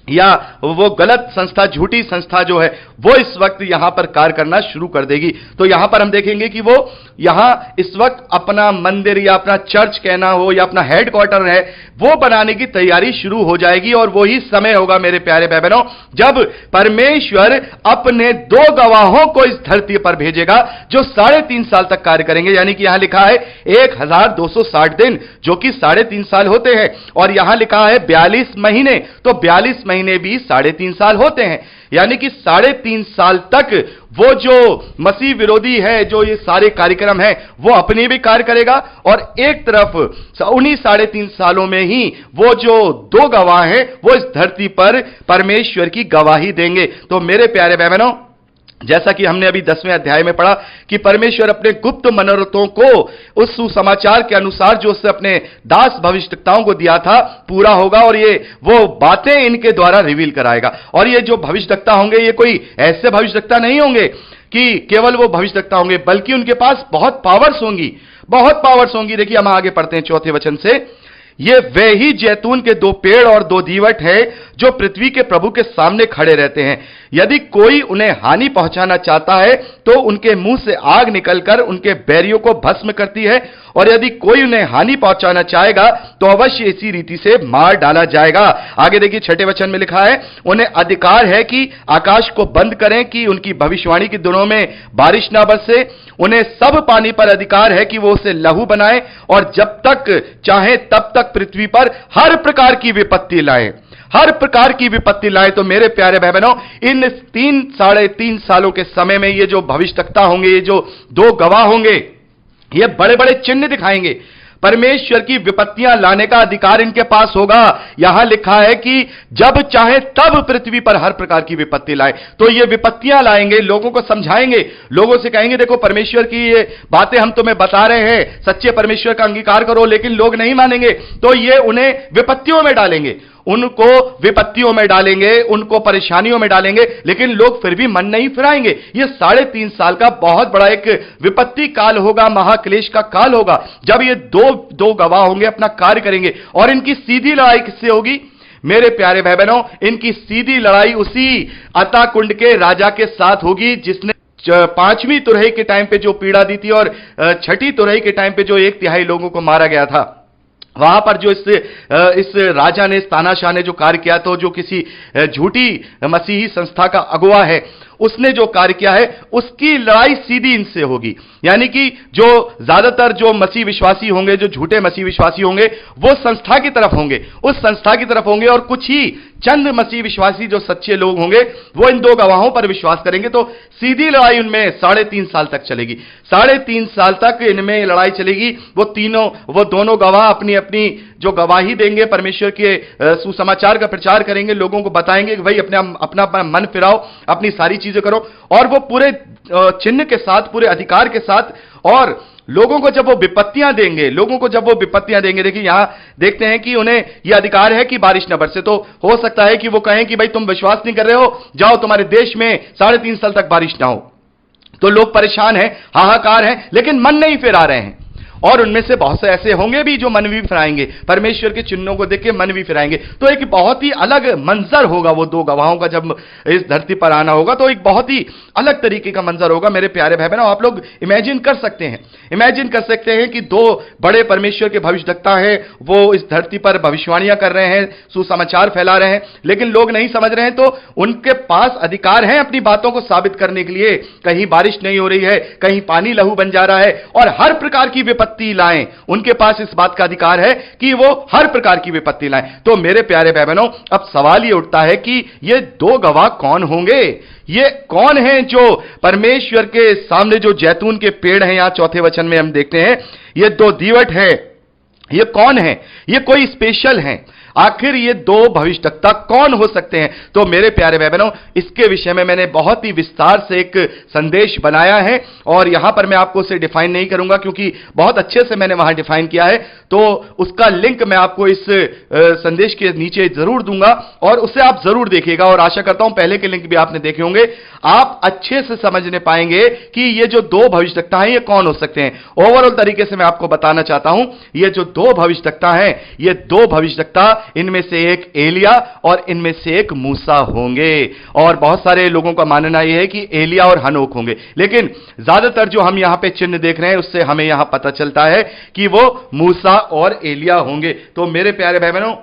या वो गलत संस्था, झूठी संस्था जो है, वो इस वक्त यहां पर कार्य करना शुरू कर देगी। तो यहां पर हम देखेंगे कि वो यहां इस वक्त अपना मंदिर या अपना चर्च कहना हो या अपना हेडक्वार्टर है, वो बनाने की तैयारी शुरू हो जाएगी। और वही समय होगा मेरे प्यारे भाई बहनों, जब परमेश्वर अपने 2 गवाहों को इस धरती पर भेजेगा, जो 3.5 साल तक कार्य करेंगे। यानी कि यहां लिखा है 1260 दिन, जो कि 3.5 साल होते हैं, और यहां लिखा है 42 महीने, तो 42 महीने भी 3.5 साल होते हैं। यानी कि 3.5 साल तक वो जो मसीह विरोधी है, जो ये सारे कार्यक्रम है, वो अपने भी कार्य करेगा, और एक तरफ उन्हीं 3.5 सालों में ही वो जो 2 गवाह हैं, वो इस धरती पर परमेश्वर की गवाही देंगे। तो मेरे प्यारे भाई बहनों, जैसा कि हमने अभी 10वें अध्याय में पढ़ा कि परमेश्वर अपने गुप्त मनोरथों को उस सुसमाचार के अनुसार जो उसने अपने दास भविष्यवक्ताओं को दिया था पूरा होगा, और ये वो बातें इनके द्वारा रिवील कराएगा। और ये जो भविष्यवक्ता होंगे, ये कोई ऐसे भविष्यवक्ता नहीं होंगे कि केवल वो भविष्यवक्ता होंगे, बल्कि उनके पास बहुत पावर्स होंगी, बहुत पावर्स होंगी। देखिए हम आगे पढ़ते हैं 4थे वचन से, ये वे ही जैतून के 2 पेड़ और 2 दीवट है, जो पृथ्वी के प्रभु के सामने खड़े रहते हैं। यदि कोई उन्हें हानि पहुंचाना चाहता है, तो उनके मुंह से आग निकलकर उनके बैरियों को भस्म करती है, और यदि कोई उन्हें हानि पहुंचाना चाहेगा, तो अवश्य इसी रीति से मार डाला जाएगा। आगे देखिए 6ठे वचन में लिखा है, उन्हें अधिकार है कि आकाश को बंद करें, कि उनकी भविष्यवाणी के दिनों में बारिश ना बरसे। उन्हें सब पानी पर अधिकार है कि वो उसे लहू बनाए, और जब तक चाहे तब तक पृथ्वी पर हर प्रकार की विपत्ति लाए, हर प्रकार की विपत्ति लाए। तो मेरे प्यारे भाई बहनों, इन 3.5 सालों के समय में ये जो भविष्यवक्ता होंगे, ये जो 2 गवाह होंगे, ये बड़े बड़े चिन्ह दिखाएंगे। परमेश्वर की विपत्तियां लाने का अधिकार इनके पास होगा। यहां लिखा है कि जब चाहे तब पृथ्वी पर हर प्रकार की विपत्ति लाए। तो ये विपत्तियां लाएंगे, लोगों को समझाएंगे, लोगों से कहेंगे देखो परमेश्वर की ये बातें हम तुम्हें बता रहे हैं, सच्चे परमेश्वर का अंगीकार करो, लेकिन लोग नहीं मानेंगे, तो ये उन्हें विपत्तियों में डालेंगे। उनको विपत्तियों में डालेंगे, उनको परेशानियों में डालेंगे, लेकिन लोग फिर भी मन नहीं फिराएंगे। यह 3.5 साल का बहुत बड़ा एक विपत्ति काल होगा, महाक्लेश का काल होगा, जब ये दो गवाह होंगे, अपना कार्य करेंगे। और इनकी सीधी लड़ाई किससे होगी? मेरे प्यारे भाई बहनों, इनकी सीधी लड़ाई उसी अताकुंड के राजा के साथ होगी जिसने 5वीं तुरही के टाइम पे जो पीड़ा दी थी और 6ठी तुरही के टाइम पे जो 1/3 लोगों को मारा गया था। वहां पर जो इस राजा ने, इस तानाशाह ने जो कार्य किया, तो जो किसी झूठी मसीही संस्था का अगुवा है, उसने जो कार्य किया है, उसकी लड़ाई सीधी इनसे होगी। यानी कि जो ज्यादातर जो मसीह विश्वासी होंगे, जो झूठे मसीह विश्वासी होंगे, वो संस्था की तरफ होंगे, उस संस्था की तरफ होंगे, और कुछ ही चंद मसीह विश्वासी जो सच्चे लोग होंगे, वो इन 2 गवाहों पर विश्वास करेंगे। तो सीधी लड़ाई उनमें 3.5 साल तक चलेगी। 3.5 साल तक इनमें लड़ाई चलेगी। वो दोनों गवाह अपनी अपनी जो गवाही देंगे, परमेश्वर के सुसमाचार का प्रचार करेंगे, लोगों को बताएंगे कि भाई अपना मन फिराओ, अपनी सारी चीजें करो, और वो पूरे चिन्ह के साथ, पूरे अधिकार के साथ, और लोगों को जब वो विपत्तियां देंगे, देखिए यहां देखते हैं कि उन्हें यह अधिकार है कि बारिश न बरसे। तो हो सकता है कि वो कहें कि भाई तुम विश्वास नहीं कर रहे हो, जाओ तुम्हारे देश में 3.5 साल तक बारिश ना हो। तो लोग परेशान हैं, हाहाकार हैं, लेकिन मन नहीं फिरा रहे हैं। और उनमें से बहुत से ऐसे होंगे भी जो मन भी फिराएंगे, परमेश्वर के चिन्हों को देख के मन भी फिराएंगे। तो एक बहुत ही अलग मंजर होगा वो 2 गवाहों का, जब इस धरती पर आना होगा तो एक बहुत ही अलग तरीके का मंजर होगा। मेरे प्यारे भाई बहनों, आप लोग इमेजिन कर सकते हैं कि 2 बड़े परमेश्वर के भविष्यद्वक्ता हैं, वो इस धरती पर भविष्यवाणियां कर रहे हैं, सुसमाचार फैला रहे हैं, लेकिन लोग नहीं समझ रहे हैं। तो उनके पास अधिकार है अपनी बातों को साबित करने के लिए। कहीं बारिश नहीं हो रही है, कहीं पानी लहू बन जा रहा है, और हर प्रकार की विपत्ति लाएं। उनके पास इस बात का अधिकार है कि वो हर प्रकार की विपत्ति लाएं। तो मेरे प्यारे भाई बहनों, अब सवाल ये उठता है कि ये 2 गवाह कौन होंगे? ये कौन हैं जो परमेश्वर के सामने, जो जैतून के पेड़ हैं, यहां 4थे वचन में हम देखते हैं, ये 2 दीवट है। ये कौन है? ये कोई स्पेशल है? आखिर ये 2 भविष्यद्वक्ता कौन हो सकते हैं? तो मेरे प्यारे भाई बहनों, इसके विषय में मैंने बहुत ही विस्तार से एक संदेश बनाया है, और यहां पर मैं आपको उसे डिफाइन नहीं करूंगा क्योंकि बहुत अच्छे से मैंने वहां डिफाइन किया है। तो उसका लिंक मैं आपको इस संदेश के नीचे जरूर दूंगा, और उसे आप जरूर देखिएगा। और आशा करता हूं पहले के लिंक भी आपने देखे होंगे, आप अच्छे से समझने पाएंगे कि ये जो 2 भविष्यद्वक्ता हैं, ये कौन हो सकते हैं। ओवरऑल तरीके से मैं आपको बताना चाहता हूं, ये जो 2 भविष्यद्वक्ता हैं, ये 2 भविष्यद्वक्ता, इनमें से एक एलिया और इनमें से एक मूसा होंगे। और बहुत सारे लोगों का मानना यह है कि एलिया और हनोक होंगे, लेकिन ज्यादातर जो हम यहां पे चिन्ह देख रहे हैं, उससे हमें यहां पता चलता है कि वो मूसा और एलिया होंगे। तो मेरे प्यारे भाई बहनों,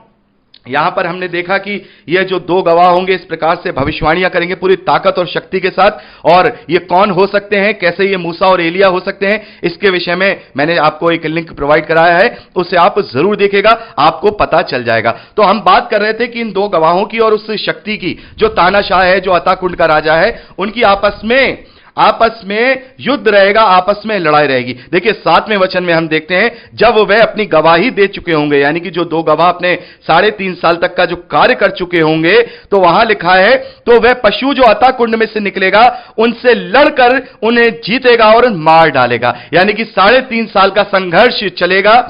यहां पर हमने देखा कि ये जो 2 गवाह होंगे, इस प्रकार से भविष्यवाणियां करेंगे पूरी ताकत और शक्ति के साथ। और ये कौन हो सकते हैं, कैसे ये मूसा और एलिया हो सकते हैं, इसके विषय में मैंने आपको एक लिंक प्रोवाइड कराया है, उसे आप जरूर देखिएगा, आपको पता चल जाएगा। तो हम बात कर रहे थे कि इन 2 गवाहों की और उस शक्ति की, जो तानाशाह है, जो अताकुंड का राजा है, उनकी आपस में युद्ध रहेगा, आपस में लड़ाई रहेगी। देखिए 7वें वचन में हम देखते हैं, जब वह अपनी गवाही दे चुके होंगे, यानी कि जो 2 गवाह अपने 3.5 साल तक का जो कार्य कर चुके होंगे, तो वहां लिखा है, तो वह पशु जो अताकुंड में से निकलेगा, उनसे लड़कर उन्हें जीतेगा और मार डालेगा। यानी कि 3.5 साल का संघर्ष चलेगा।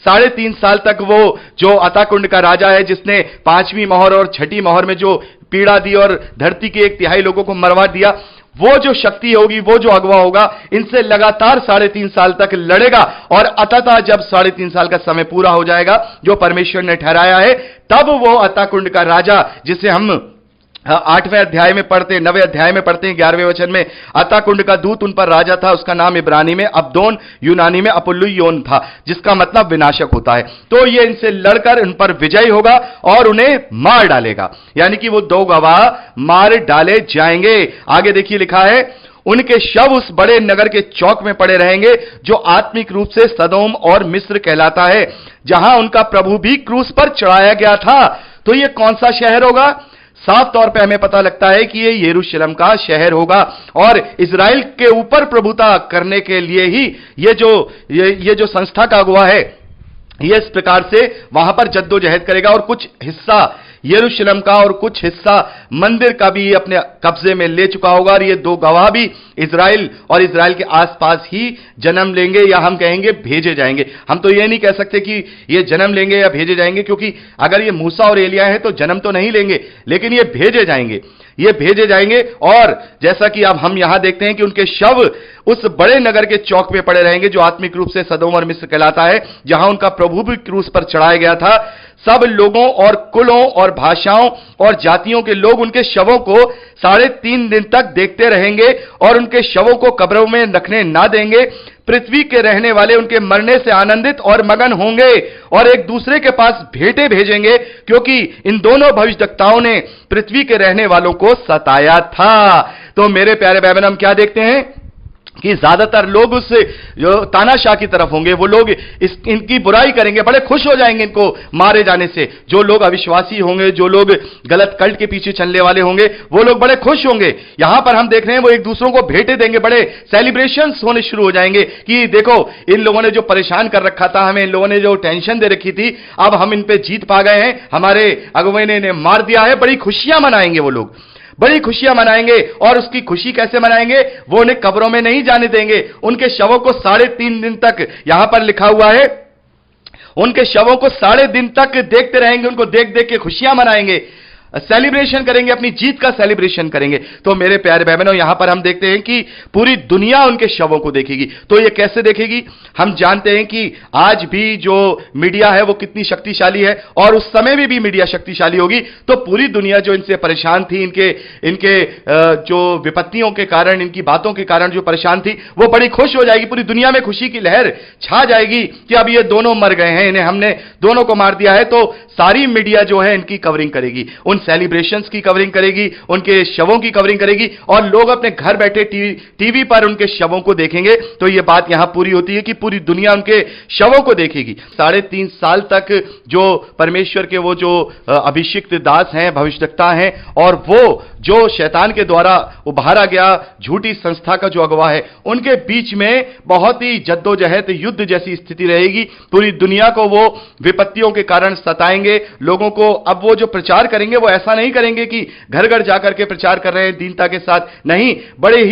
3.5 साल तक वो जो अताकुंड का राजा है, जिसने 5वीं मोहर और 6ठी मोहर में जो पीड़ा दी और धरती के 1/3 लोगों को मरवा दिया, वो जो शक्ति होगी, वो जो अगवा होगा, इनसे लगातार 3.5 साल तक लड़ेगा। और अतः जब 3.5 साल का समय पूरा हो जाएगा, जो परमेश्वर ने ठहराया है, तब वो अताकुंड का राजा, जिसे हम 8वें अध्याय में पढ़ते, 9वें अध्याय में पढ़ते हैं, 11वें वचन में, अताकुंड का दूत उन पर राजा था, उसका नाम इब्रानी में अब्दोन, यूनानी में अपुल्लुयोन था, जिसका मतलब विनाशक होता है। तो ये इनसे लड़कर उन पर विजयी होगा और उन्हें मार डालेगा। यानी कि वो 2 गवाह मार डाले जाएंगे। आगे देखिए लिखा है, उनके शव उस बड़े नगर के चौक में पड़े रहेंगे, जो आत्मिक रूप से सदोम और मिस्र कहलाता है, जहां उनका प्रभु भी क्रूस पर चढ़ाया गया था। तो ये कौन सा शहर होगा? साफ तौर पे हमें पता लगता है कि ये यरूशलेम का शहर होगा, और इजराइल के ऊपर प्रभुता करने के लिए ही ये जो संस्था का अगुवा है, ये इस प्रकार से वहां पर जद्दोजहद करेगा। और कुछ हिस्सा यरूशलेम का और कुछ हिस्सा मंदिर का भी अपने कब्जे में ले चुका होगा। और ये दो गवाह भी इजराइल और इजराइल के आसपास ही जन्म लेंगे, या हम कहेंगे भेजे जाएंगे। हम तो ये नहीं कह सकते कि ये जन्म लेंगे या भेजे जाएंगे, क्योंकि अगर ये मूसा और एलिया है तो जन्म तो नहीं लेंगे, लेकिन ये भेजे जाएंगे, ये भेजे जाएंगे। और जैसा कि अब हम यहां देखते हैं कि उनके शव उस बड़े नगर के चौक पे पड़े रहेंगे जो आत्मिक रूप से सदोम और मिस्र कहलाता है, जहां उनका प्रभु भी क्रूस पर चढ़ाया गया था। सब लोगों और कुलों और भाषाओं और जातियों के लोग उनके शवों को 3.5 दिन तक देखते रहेंगे और उनके शवों को कब्रों में रखने ना देंगे। पृथ्वी के रहने वाले उनके मरने से आनंदित और मगन होंगे और एक दूसरे के पास भेंटें भेजेंगे, क्योंकि इन दोनों भविष्यवक्ताओं ने पृथ्वी के रहने वालों को सताया था। तो मेरे प्यारे भाई बहन, हम क्या देखते हैं कि ज्यादातर लोग उस जो तानाशाह की तरफ होंगे, वो लोग इनकी बुराई करेंगे, बड़े खुश हो जाएंगे इनको मारे जाने से। जो लोग अविश्वासी होंगे, जो लोग गलत कल्ट के पीछे चलने वाले होंगे, वो लोग बड़े खुश होंगे। यहां पर हम देख रहे हैं वो एक दूसरों को भेंटें देंगे, बड़े सेलिब्रेशंस होने शुरू हो जाएंगे कि देखो इन लोगों ने जो परेशान कर रखा था हमें, इन लोगों ने जो टेंशन दे रखी थी, अब हम इन पे जीत पा गए हैं, हमारे अगुवे ने इन्हें मार दिया है। बड़ी खुशियां मनाएंगे वो लोग, बड़ी खुशियां मनाएंगे। और उसकी खुशी कैसे मनाएंगे? वो उन्हें कब्रों में नहीं जाने देंगे। उनके शवों को 3.5 दिन तक, यहां पर लिखा हुआ है, उनके शवों को 3.5 दिन तक देखते रहेंगे, उनको देख देख के खुशियां मनाएंगे, सेलिब्रेशन करेंगे, अपनी जीत का सेलिब्रेशन करेंगे। तो मेरे प्यारे भाई बहनों, यहां पर हम देखते हैं कि पूरी दुनिया उनके शवों को देखेगी। तो ये कैसे देखेगी? हम जानते हैं कि आज भी जो मीडिया है वो कितनी शक्तिशाली है, और उस समय में भी मीडिया शक्तिशाली होगी। तो पूरी दुनिया जो इनसे परेशान थी, इनके जो विपत्तियों के कारण, इनकी बातों के कारण जो परेशान थी, वो बड़ी खुश हो जाएगी। पूरी दुनिया में खुशी की लहर छा जाएगी कि अब ये दोनों मर गए हैं, इन्हें हमने दोनों को मार दिया है। तो सारी मीडिया जो है इनकी कवरिंग करेगी, उन सेलिब्रेशंस की कवरिंग करेगी, उनके शवों की कवरिंग करेगी, और लोग अपने घर बैठे टीवी पर उनके शवों को देखेंगे। तो यह बात यहां पूरी होती है कि पूरी दुनिया उनके शवों को देखेगी। 3.5 साल तक जो परमेश्वर के वो जो अभिषिक्त दास हैं, भविष्यवक्ता हैं, और वो जो शैतान के द्वारा उभारा गया झूठी संस्था का जो अगवा है, उनके बीच में बहुत ही जद्दोजहद, युद्ध जैसी स्थिति रहेगी। पूरी दुनिया को वो विपत्तियों के कारण सताएंगे लोगों को। अब वो जो प्रचार करेंगे वो ऐसा नहीं करेंगे कि घर घर जाकर के प्रचार कर रहे हैं दीनता के साथ, नहीं, बड़े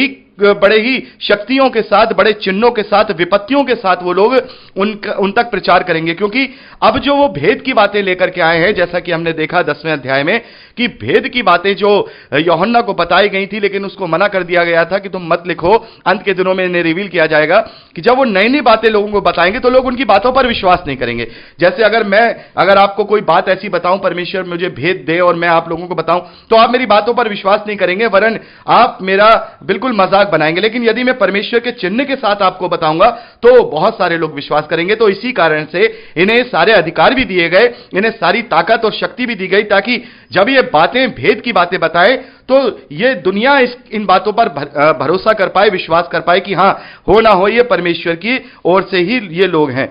ही शक्तियों के साथ, बड़े चिन्हों के साथ, विपत्तियों के साथ वो लोग उन तक प्रचार करेंगे। क्योंकि अब जो वो भेद की बातें लेकर के आए हैं, जैसा कि हमने देखा 10वें अध्याय में कि भेद की बातें जो यूहन्ना को बताई गई थी, लेकिन उसको मना कर दिया गया था कि तुम मत लिखो, अंत के दिनों में इन्हें रिवील किया जाएगा। कि जब वो नई नई बातें लोगों को बताएंगे तो लोग उनकी बातों पर विश्वास नहीं करेंगे। जैसे अगर आपको कोई बात ऐसी बताऊं, परमेश्वर मुझे भेद दे और मैं आप लोगों को बताऊं, तो आप मेरी बातों पर विश्वास नहीं करेंगे, वरन आप मेरा बिल्कुल मजाक बनाएंगे। लेकिन यदि मैं परमेश्वर के चिन्ह के साथ आपको बताऊंगा तो बहुत सारे लोग विश्वास करेंगे। तो इसी कारण से इन्हें सारे अधिकार भी दिए गए, इन्हें सारी ताकत और शक्ति भी दी गई, ताकि जब ये बातें, भेद की बातें बताएं, तो ये दुनिया इन बातों पर भरोसा कर पाए, विश्वास कर पाए कि हां, हो ना हो ये परमेश्वर की ओर से ही ये लोग हैं।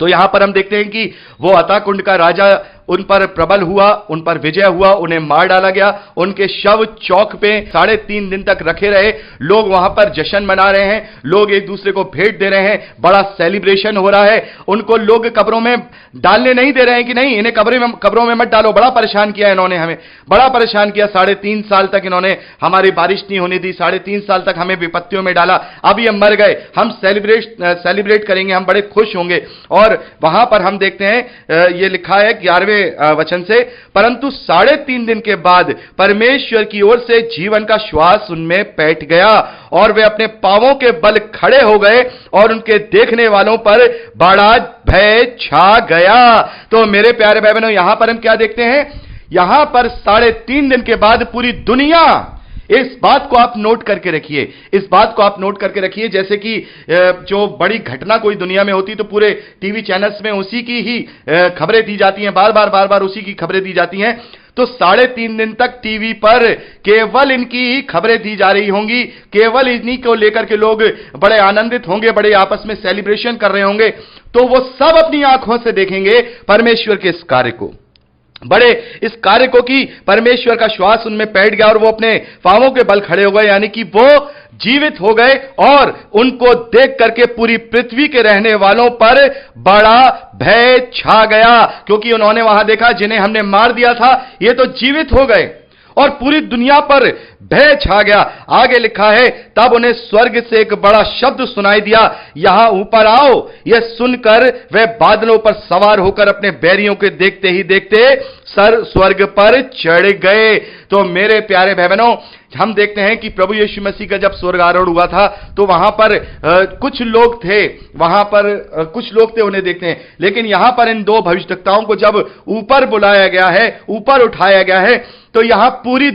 तो यहां पर हम देखते हैं कि वो अतः कुंड का राजा उन पर प्रबल हुआ, उन पर विजय हुआ, उन्हें मार डाला गया। उनके शव चौक पे 3.5 दिन तक रखे रहे। लोग वहां पर जश्न मना रहे हैं, लोग एक दूसरे को भेंट दे रहे हैं, बड़ा सेलिब्रेशन हो रहा है। उनको लोग कब्रों में डालने नहीं दे रहे हैं कि नहीं, इन्हें कब्रों में मत डालो। बड़ा परेशान किया इन्होंने, हमें बड़ा परेशान किया। 3.5 साल तक इन्होंने हमारी बारिश नहीं होने दी, 3.5 साल तक हमें विपत्तियों में डाला। अब ये मर गए, हम सेलिब्रेट करेंगे, हम बड़े खुश होंगे। और वहां पर हम देखते हैं, ये लिखा है 11वें वचन से, परंतु 3.5 दिन के बाद परमेश्वर की ओर से जीवन का श्वास उनमें बैठ गया और वे अपने पांवों के बल खड़े हो गए और उनके देखने वालों पर बड़ा भय छा गया। तो मेरे प्यारे भाई बहनों, यहां पर हम क्या देखते हैं? यहां पर 3.5 दिन के बाद पूरी दुनिया, इस बात को आप नोट करके रखिए, इस बात को आप नोट करके रखिए। जैसे कि जो बड़ी घटना कोई दुनिया में होती तो पूरे टीवी चैनल्स में उसी की ही खबरें दी जाती हैं, बार बार उसी की खबरें दी जाती हैं। तो 3.5 दिन तक टीवी पर केवल इनकी ही खबरें दी जा रही होंगी, केवल इन्हीं को लेकर के लोग बड़े आनंदित होंगे, बड़े आपस में सेलिब्रेशन कर रहे होंगे। तो वो सब अपनी आंखों से देखेंगे परमेश्वर के इस कार्य को। बड़े इस कार्य को कि परमेश्वर का श्वास उनमें बैठ गया और वो अपने पांवों के बल खड़े हो गए, यानी कि वो जीवित हो गए और उनको देख करके पूरी पृथ्वी के रहने वालों पर बड़ा भय छा गया, क्योंकि उन्होंने वहां देखा जिन्हें हमने मार दिया था ये तो जीवित हो गए और पूरी दुनिया पर भय छा गया। आगे लिखा है, तब उन्हें स्वर्ग से एक बड़ा शब्द सुनाई दिया, यहां ऊपर आओ। यह सुनकर वे बादलों पर सवार होकर अपने बैरियों के देखते ही देखते सर स्वर्ग पर चढ़ गए। तो मेरे प्यारे भाई बहनों, हम देखते हैं कि प्रभु यीशु मसीह का जब स्वर्ग आरोहण हुआ था तो वहां पर कुछ लोग थे, कुछ लोग थे उन्हें देखते हैं, लेकिन यहां पर इन दो भविष्यवक्ताओं को जब ऊपर बुलाया गया है, ऊपर उठाया गया है, तो यहां पूरी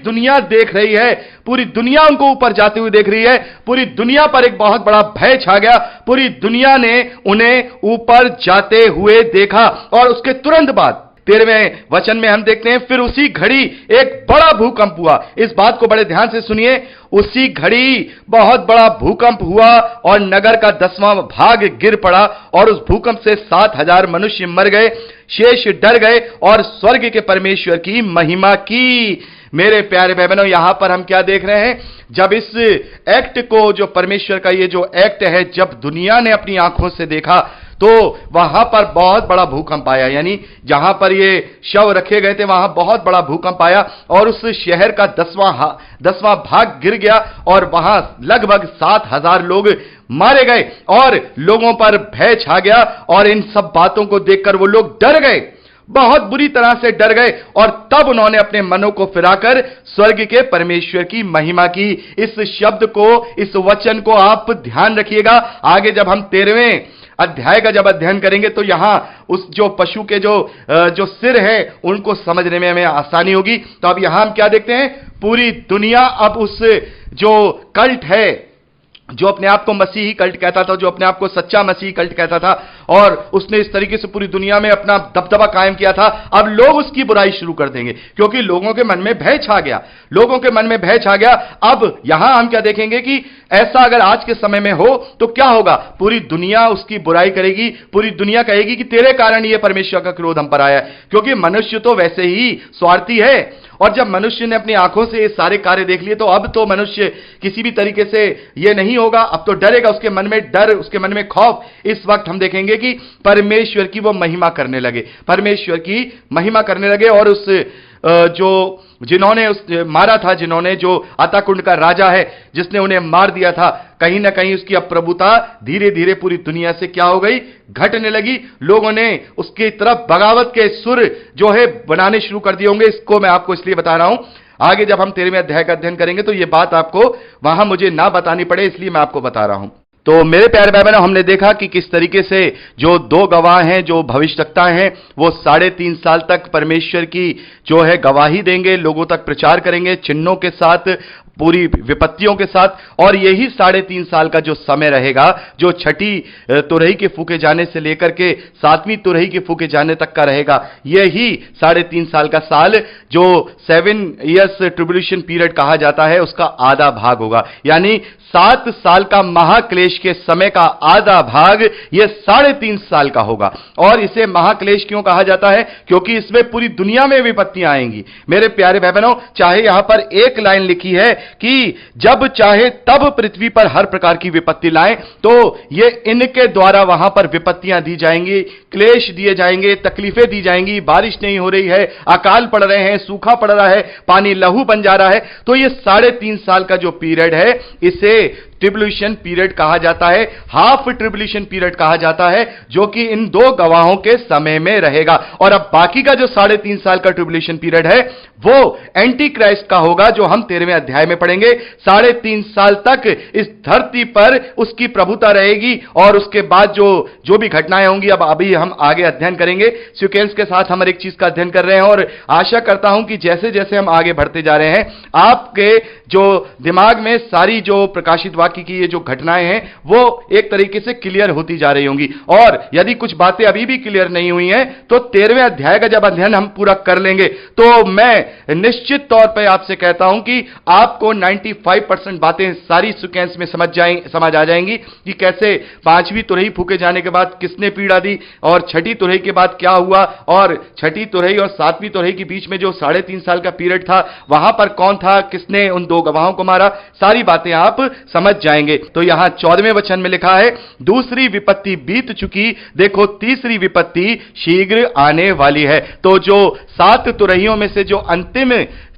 दुनिया देख रही है, पूरी दुनिया उनको ऊपर जाते हुए देख रही है, पूरी दुनिया पर एक बहुत बड़ा भय छा गया, पूरी दुनिया ने उन्हें ऊपर जाते हुए देखा। और उसके तुरंत बाद 13वें वचन में हम देखते हैं, फिर उसी घड़ी एक बड़ा भूकंप हुआ। इस बात को बड़े ध्यान से सुनिए, उसी घड़ी बहुत बड़ा भूकंप हुआ और नगर का 10वां भाग गिर पड़ा और उस भूकंप से 7,000 मनुष्य मर गए, शेष डर गए और स्वर्ग के परमेश्वर की महिमा की। मेरे प्यारे भाई बहनों, यहां पर हम क्या देख रहे हैं, जब इस एक्ट को, जो परमेश्वर का ये जो एक्ट है, जब दुनिया ने अपनी आंखों से देखा तो वहां पर बहुत बड़ा भूकंप आया, यानी जहां पर ये शव रखे गए थे वहां बहुत बड़ा भूकंप आया और उस शहर का 10वां भाग गिर गया और वहां लगभग 7,000 लोग मारे गए और लोगों पर भय छा गया। और इन सब बातों को देखकर वो लोग डर गए, बहुत बुरी तरह से डर गए और तब उन्होंने अपने मनों को फिराकर स्वर्ग के परमेश्वर की महिमा की। इस शब्द को, इस वचन को आप ध्यान रखिएगा। आगे जब हम 13वें अध्याय का जब अध्ययन करेंगे तो यहां उस जो पशु के जो सिर है उनको समझने में हमें आसानी होगी। तो अब यहां हम क्या देखते हैं, पूरी दुनिया अब उस जो कल्ट है, जो अपने आप को मसीही कल्ट कहता था, जो अपने आप को सच्चा मसीही कल्ट कहता था और उसने इस तरीके से पूरी दुनिया में अपना दबदबा कायम किया था, अब लोग उसकी बुराई शुरू कर देंगे क्योंकि लोगों के मन में भय छा गया, लोगों के मन में भय छा गया। अब यहां हम क्या देखेंगे कि ऐसा अगर आज के समय में हो तो क्या होगा, पूरी दुनिया उसकी बुराई करेगी, पूरी दुनिया कहेगी कि तेरे कारण ये परमेश्वर का क्रोध हम पर आया, क्योंकि मनुष्य तो वैसे ही स्वार्थी है। और जब मनुष्य ने अपनी आंखों से ये सारे कार्य देख लिए तो अब तो मनुष्य किसी भी तरीके से ये नहीं होगा, अब तो डरेगा, उसके मन में डर, उसके मन में खौफ। इस वक्त हम देखेंगे कि परमेश्वर की वो महिमा करने लगे, परमेश्वर की महिमा करने लगे और उस जिन्होंने मारा था, जिन्होंने जो अताकुंड का राजा है जिसने उन्हें मार दिया था, कहीं ना कहीं उसकी अप्रभुता धीरे धीरे पूरी दुनिया से क्या हो गई, घटने लगी। लोगों ने उसकी तरफ बगावत के सुर जो है बनाने शुरू कर दिए होंगे। इसको मैं आपको इसलिए बता रहा हूं, आगे जब हम 13वें अध्याय का अध्ययन करेंगे तो यह बात आपको वहां मुझे ना बतानी पड़े, इसलिए मैं आपको बता रहा हूं। तो मेरे प्यारे भाई बहनों, हमने देखा कि किस तरीके से जो दो गवाह हैं, जो भविष्यवक्ता हैं, वो 3.5 साल तक परमेश्वर की जो है गवाही देंगे, लोगों तक प्रचार करेंगे, चिन्हों के साथ, पूरी विपत्तियों के साथ। और यही 3.5 साल का जो समय रहेगा, जो छठी तुरही के फूके जाने से लेकर के 7वीं तुरही के फूके जाने तक का रहेगा, यही 3.5 साल का साल जो 7 इयर्स ट्रिब्यूलेशन पीरियड कहा जाता है, उसका आधा भाग होगा। यानी 7 साल का महाक्लेश के समय का आधा भाग यह 3.5 साल का होगा। और इसे महाक्लेश क्यों कहा जाता है, क्योंकि इसमें पूरी दुनिया में विपत्तियां आएंगी। मेरे प्यारे भाई बहनों, चाहे यहां पर एक लाइन लिखी है कि जब चाहे तब पृथ्वी पर हर प्रकार की विपत्ति लाएं, तो ये इनके द्वारा वहां पर विपत्तियां दी जाएंगी, क्लेश दिए जाएंगे, तकलीफें दी जाएंगी, बारिश नहीं हो रही है, अकाल पड़ रहे हैं, सूखा पड़ रहा है, पानी लहू बन जा रहा है। तो ये 3.5 साल का जो पीरियड है, इसे ट्रिब्यूलेशन पीरियड कहा जाता है, हाफ ट्रिब्यूलेशन पीरियड कहा जाता है, जो कि इन दो गवाहों के समय में रहेगा। और अब बाकी का जो 3.5 साल का ट्रिब्यूलेशन पीरियड है वो एंटी क्राइस्ट का होगा, जो हम 13वें अध्याय में पढ़ेंगे। 3.5 साल तक इस धरती पर उसकी प्रभुता रहेगी और उसके बाद जो भी घटनाएं होंगी, अब अभी हम आगे अध्ययन करेंगे। सीक्वेंस के साथ हम हर एक चीज का अध्ययन कर रहे हैं और आशा करता हूं कि जैसे जैसे हम आगे बढ़ते जा रहे हैं, आपके जो दिमाग में सारी जो प्रकाशित वाक्य की ये जो घटनाएं हैं वो एक तरीके से क्लियर होती जा रही होंगी। और यदि कुछ बातें अभी भी क्लियर नहीं हुई हैं तो 13वें अध्याय का जब अध्ययन हम पूरा कर लेंगे तो मैं निश्चित तौर पर आपसे कहता हूं कि आपको 95% बातें सारी सीक्वेंस में समझ आ जाएंगी कि कैसे पांचवी तुरही फूके जाने के बाद किसने पीड़ा दी और छठी तुरही के बाद क्या हुआ और छठी तुरही और सातवीं तुरही के बीच में जो 3.5 साल का पीरियड था वहां पर कौन था, किसने उन 2 गवाहों को मारा, सारी बातें आप समझ जाएंगे। तो यहां 14वें वचन में लिखा है, दूसरी विपत्ति बीत चुकी, देखो तीसरी विपत्ति शीघ्र आने वाली है। तो जो 7 तुरहियों में से जो अंतिम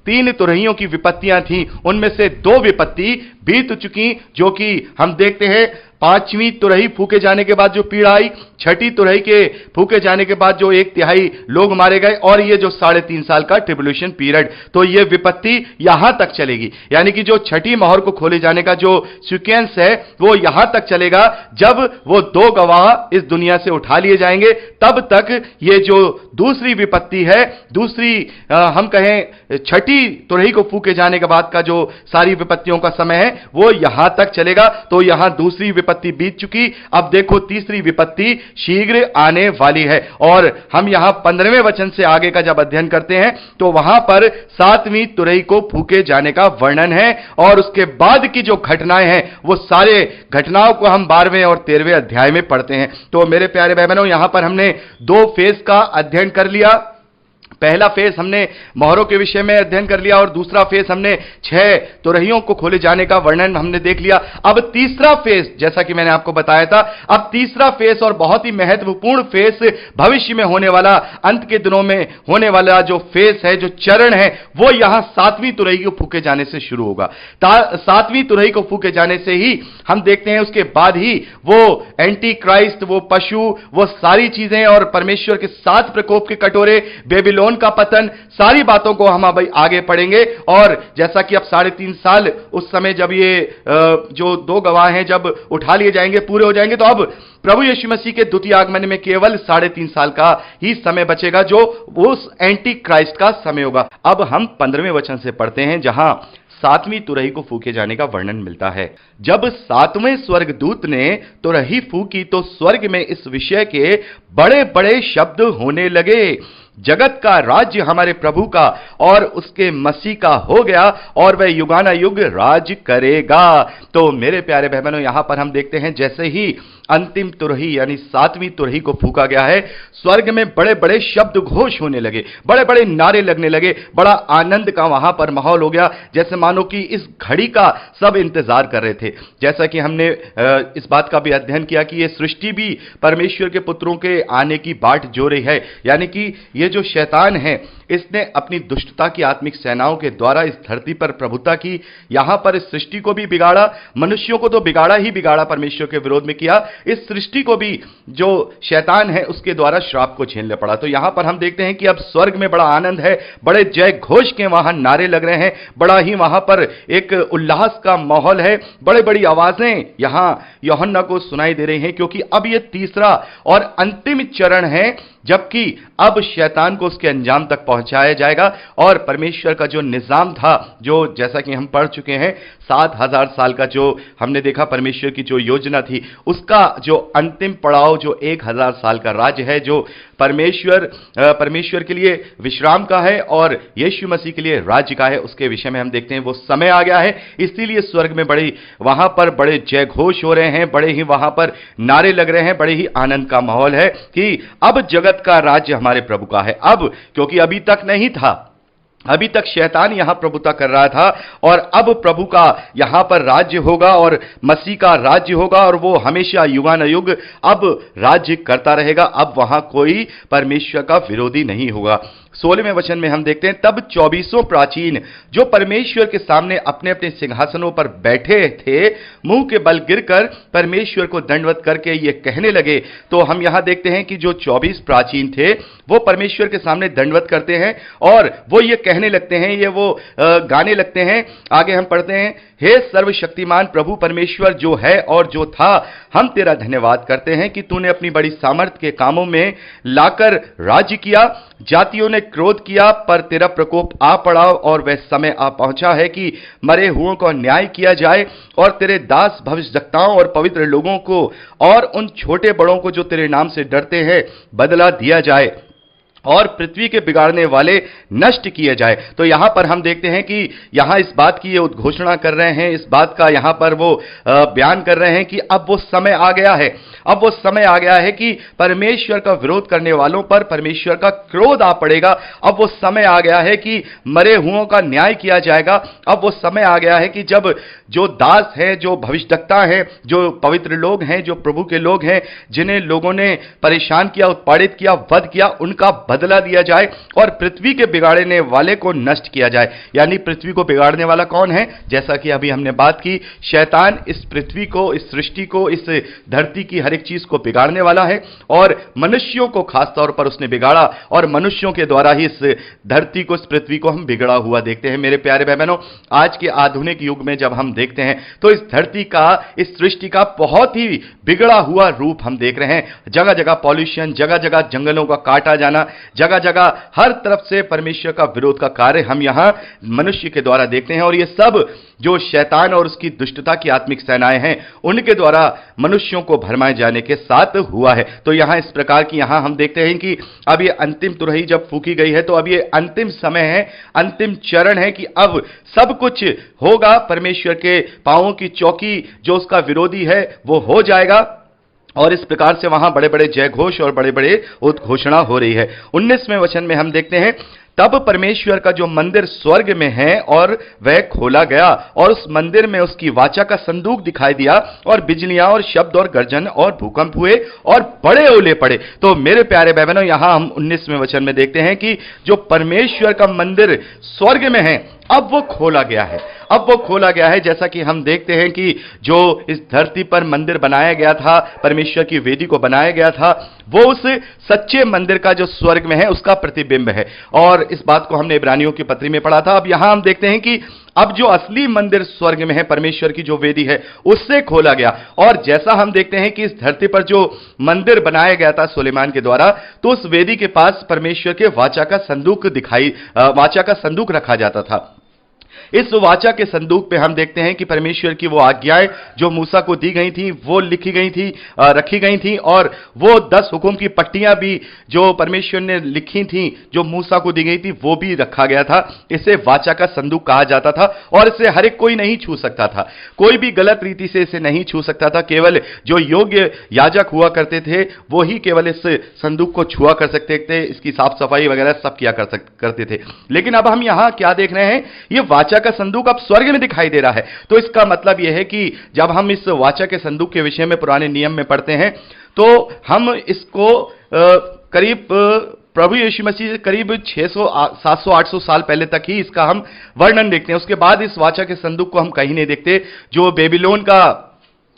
3 तुरहियों की विपत्तियां थी उनमें से 2 विपत्ति बीत चुकी, जो कि हम देखते हैं 5वीं तुरही फूके जाने के बाद जो पीड़ा आई, छठी तुरही के फूके जाने के बाद जो 1/3 लोग मारे गए और ये जो 3.5 साल का ट्रिब्यूलेशन पीरियड, तो ये विपत्ति यहां तक चलेगी। यानी कि जो छठी मोहर को खोले जाने का जो सीक्वेंस है वो यहां तक चलेगा जब वो 2 गवाह इस दुनिया से उठा लिए जाएंगे, तब तक ये जो दूसरी विपत्ति है, दूसरी हम कहें छठी तुरही को फूके जाने के बाद का जो सारी विपत्तियों का समय है वो यहां तक चलेगा। तो यहां दूसरी विपत्ति बीत चुकी, अब देखो तीसरी विपत्ति शीघ्र आने वाली है। और हम यहां 15वें वचन से आगे का जब अध्ययन करते हैं तो वहां पर 7वीं तुरही को फूके जाने का वर्णन है और उसके बाद की जो घटनाएं हैं वो सारे घटनाओं को हम 12वें और 13वें अध्याय में पढ़ते हैं। तो मेरे प्यारे भाई बहनों, यहां पर हमने 2 फेज का अध्ययन कर लिया। पहला फेज हमने मोहरों के विषय में अध्ययन कर लिया और दूसरा फेज हमने 6 तुरहियों को खोले जाने का वर्णन हमने देख लिया। अब तीसरा फेज, जैसा कि मैंने आपको बताया था, अब तीसरा फेज और बहुत ही महत्वपूर्ण फेज भविष्य में होने वाला, अंत के दिनों में होने वाला जो फेज है, जो चरण है, वो यहां 7वीं तुरही को फूके जाने से शुरू होगा। 7वीं तुरही को फूके जाने से ही हम देखते हैं उसके बाद ही वो एंटी क्राइस्ट, वो पशु, वो सारी चीजें और परमेश्वर के 7 प्रकोप के कटोरे, बेबीलोन का पतन, सारी बातों को हम अब आगे पढ़ेंगे। और जैसा कि अब 3.5 साल उस समय जब ये जो 2 गवाह हैं जब उठा लिए जाएंगे, पूरे हो जाएंगे, तो अब प्रभु यीशु मसीह के द्वितीय आगमन में केवल 3.5 साल का ही समय बचेगा जो उस एंटी क्राइस्ट का समय होगा। अब हम 15वें वचन से पढ़ते हैं जहां 7वीं तुरही को फूके जाने का वर्णन मिलता है। जब 7वें स्वर्गदूत ने तुरही फूकी तो स्वर्ग में इस विषय के बड़े बड़े शब्द होने लगे, जगत का राज्य हमारे प्रभु का और उसके मसीह का हो गया और वह युगानुयुग राज करेगा। तो मेरे प्यारे बहनों, यहां पर हम देखते हैं जैसे ही अंतिम तुरही यानी 7वीं तुरही को फूका गया है, स्वर्ग में बड़े बड़े शब्द घोष होने लगे, बड़े बड़े नारे लगने लगे, बड़ा आनंद का वहां पर माहौल हो गया, जैसे मानो कि इस घड़ी का सब इंतजार कर रहे थे। जैसा कि हमने इस बात का भी अध्ययन किया कि यह सृष्टि भी परमेश्वर के पुत्रों के आने की बाट जो रही है। यानी कि ये जो शैतान है, इसने अपनी दुष्टता की आत्मिक सेनाओं के द्वारा इस धरती पर प्रभुता की, यहां पर इस सृष्टि को भी बिगाड़ा, मनुष्यों को तो बिगाड़ा ही बिगाड़ा, परमेश्वर के विरोध में किया, इस सृष्टि को भी जो शैतान है उसके द्वारा श्राप को झेलने पड़ा। तो यहां पर हम देखते हैं कि अब स्वर्ग में बड़ा आनंद है, बड़े जय घोष के वहां नारे लग रहे हैं, बड़ा ही वहां पर एक उल्लास का माहौल है, बड़े बड़ी आवाजें यहां यूहन्ना को सुनाई दे रही हैं, क्योंकि अब यह तीसरा और अंतिम चरण है, जबकि अब शैतान को उसके अंजाम तक पहुंचाया जाएगा और परमेश्वर का जो निजाम था, जो जैसा कि हम पढ़ चुके हैं 7000 साल का जो हमने देखा परमेश्वर की जो योजना थी, उसका जो अंतिम पड़ाव जो 1000 साल का राज्य है, जो परमेश्वर के लिए विश्राम का है और यीशु मसीह के लिए राज्य का है, उसके विषय में हम देखते हैं वो समय आ गया है। इसीलिए स्वर्ग में वहां पर बड़े जय घोष हो रहे हैं, बड़े ही वहां पर नारे लग रहे हैं, बड़े ही आनंद का माहौल है कि अब जगत का राज्य हमारे प्रभु का है। अब क्योंकि अभी तक नहीं था, अभी तक शैतान यहां प्रभुता कर रहा था और अब प्रभु का यहां पर राज्य होगा और मसीह का राज्य होगा और वो हमेशा युगानुयुग अब राज्य करता रहेगा। अब वहां कोई परमेश्वर का विरोधी नहीं होगा। 16वें वचन में हम देखते हैं, तब 24 प्राचीन जो परमेश्वर के सामने अपने अपने सिंहासनों पर बैठे थे, मुंह के बल गिरकर परमेश्वर को दंडवत करके ये कहने लगे। तो हम यहां देखते हैं कि जो 24 प्राचीन थे वो परमेश्वर के सामने दंडवत करते हैं और वो ये कहने लगते हैं, ये वो गाने लगते हैं। आगे हम पढ़ते हैं, हे सर्वशक्तिमान प्रभु परमेश्वर जो है और जो था, हम तेरा धन्यवाद करते हैं कि तूने अपनी बड़ी सामर्थ के कामों में लाकर राज्य किया, जातियों ने तूने क्रोध किया पर तेरा प्रकोप आ पड़ा और वह समय आ पहुंचा है कि मरे हुओं को न्याय किया जाए और तेरे दास भविष्यद्वक्ताओं और पवित्र लोगों को और उन छोटे बड़ों को जो तेरे नाम से डरते हैं बदला दिया जाए और पृथ्वी के बिगाड़ने वाले नष्ट किए जाए। तो यहां पर हम देखते हैं कि यहां इस बात की ये उद्घोषणा कर रहे हैं, इस बात का यहां पर वो बयान कर रहे हैं कि अब वो समय आ गया है, अब वो समय आ गया है कि परमेश्वर का विरोध करने वालों पर परमेश्वर का क्रोध आ पड़ेगा। अब वो समय आ गया है कि मरे हुओं का न्याय किया जाएगा। अब वो समय आ गया है कि जब जो दास हैं, जो भविष्यद्वक्ता हैं, जो पवित्र लोग हैं, जो प्रभु के लोग हैं, जिन्हें लोगों ने परेशान किया, उत्पादित किया, वध किया, उनका बदला दिया जाए और पृथ्वी के बिगाड़ने वाले को नष्ट किया जाए। यानी पृथ्वी को बिगाड़ने वाला कौन है? जैसा कि अभी हमने बात की, शैतान इस पृथ्वी को, इस सृष्टि को, इस धरती की हर एक चीज को बिगाड़ने वाला है और मनुष्यों को खास तौर पर उसने बिगाड़ा और मनुष्यों के द्वारा ही इस धरती को, इस पृथ्वी को हम बिगड़ा हुआ देखते हैं। मेरे प्यारे भाई बहनों, आज के आधुनिक युग में जब हम देखते हैं तो इस धरती का, इस सृष्टि का बहुत ही बिगड़ा हुआ रूप हम देख रहे हैं। जगह जगह पॉल्यूशन, जगह जगह जंगलों का काटा जाना, जगह जगह हर तरफ से परमेश्वर का विरोध का कार्य हम यहां मनुष्य के द्वारा देखते हैं और ये सब जो शैतान और उसकी दुष्टता की आत्मिक सेनाएं हैं उनके द्वारा मनुष्यों को भरमाए जाने के साथ हुआ है। तो यहां इस प्रकार की यहां हम देखते हैं कि अब ये अंतिम तुरही जब फूकी गई है तो अब ये अंतिम समय है, अंतिम चरण है कि अब सब कुछ होगा। परमेश्वर के पांवों की चौकी जो उसका विरोधी है वो हो जाएगा और इस प्रकार से वहां बड़े बड़े जय घोष और बड़े बड़े उद्घोषणा हो रही है। 19वें वचन में हम देखते हैं, तब परमेश्वर का जो मंदिर स्वर्ग में है और वह खोला गया और उस मंदिर में उसकी वाचा का संदूक दिखाई दिया और बिजलियां और शब्द और गर्जन और भूकंप हुए और बड़े ओले पड़े। तो मेरे प्यारे भाई बहनों, यहां हम 19वें वचन में देखते हैं कि जो परमेश्वर का मंदिर स्वर्ग में है अब वो खोला गया है, अब वो खोला गया है। जैसा कि हम देखते हैं कि जो इस धरती पर मंदिर बनाया गया था, परमेश्वर की वेदी को बनाया गया था, वो उस सच्चे मंदिर का जो स्वर्ग में है उसका प्रतिबिंब है और इस बात को हमने इब्रानियों की पत्री में पढ़ा था। अब यहां हम देखते हैं कि अब जो असली मंदिर स्वर्ग में है, परमेश्वर की जो वेदी है, उससे खोला गया और जैसा हम देखते हैं कि इस धरती पर जो मंदिर बनाया गया था सुलेमान के द्वारा, तो उस वेदी के पास परमेश्वर के वाचा का संदूक रखा जाता था। इस वाचा के संदूक पे हम देखते हैं कि परमेश्वर की वो आज्ञाएं जो मूसा को दी गई थी, वो लिखी गई थी, रखी गई थी और वो 10 हुक्म की पट्टियां भी जो परमेश्वर ने लिखी थी, जो मूसा को दी गई थी, वो भी रखा गया था। इसे वाचा का संदूक कहा जाता था और इसे हर एक कोई नहीं छू सकता था, कोई भी गलत रीति से इसे नहीं छू सकता था। केवल जो योग्य याजक हुआ करते थे वो ही केवल इस संदूक को छुआ कर सकते थे, इसकी साफ सफाई वगैरह सब किया करते थे। लेकिन अब हम यहां क्या देख रहे हैं, ये वाचा का संदूक अब स्वर्ग में दिखाई दे रहा है। तो इसका मतलब यह है कि जब हम इस वाचा के संदूक के विषय में पुराने नियम में पढ़ते हैं तो हम इसको करीब प्रभु यीशु मसीह करीब 600, 700, 800 साल पहले तक ही इसका हम वर्णन देखते हैं। उसके बाद इस वाचा के संदूक को हम कहीं नहीं देखते। जो बेबीलोन का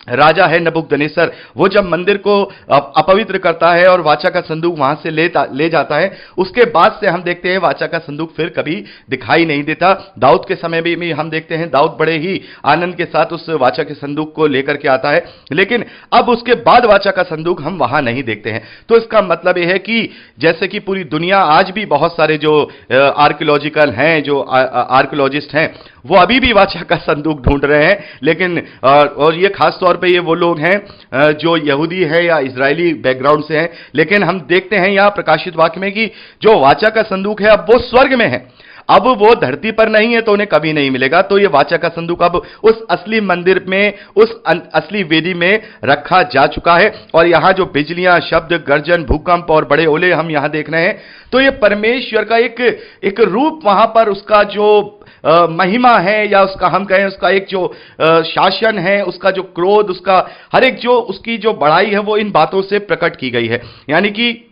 राजा है नबूकदनेस्सर, वो जब मंदिर को अपवित्र करता है और वाचा का संदूक वहां से ले जाता है, उसके बाद से हम देखते हैं वाचा का संदूक फिर कभी दिखाई नहीं देता। दाऊद के समय भी हम देखते हैं दाऊद बड़े ही आनंद के साथ उस वाचा के संदूक को लेकर के आता है, लेकिन अब उसके बाद वाचा का संदूक हम वहां नहीं देखते हैं। तो इसका मतलब यह है कि जैसे कि पूरी दुनिया आज भी बहुत सारे जो आर्कियोलॉजिकल हैं, जो आर्कियोलॉजिस्ट हैं, वो अभी भी वाचा का संदूक ढूंढ रहे हैं। लेकिन और ये खास तौर पे ये वो लोग हैं जो यहूदी है या इजरायली बैकग्राउंड से हैं, लेकिन हम देखते हैं यहां प्रकाशित वाक्य में कि जो वाचा का संदूक है अब वो स्वर्ग में है, अब वो धरती पर नहीं है तो उन्हें कभी नहीं मिलेगा। तो ये वाचा का संदूक अब उस असली मंदिर में, उस असली वेदी में रखा जा चुका है और यहां जो बिजलियां, शब्द, गर्जन, भूकंप और बड़े ओले हम यहां देख रहे हैं, तो ये परमेश्वर का एक रूप वहां पर उसका जो महिमा है या उसका हम कहें उसका एक जो शासन है, उसका जो क्रोध, उसका हर एक जो उसकी जो बड़ाई है, वो इन बातों से प्रकट की गई है। यानी कि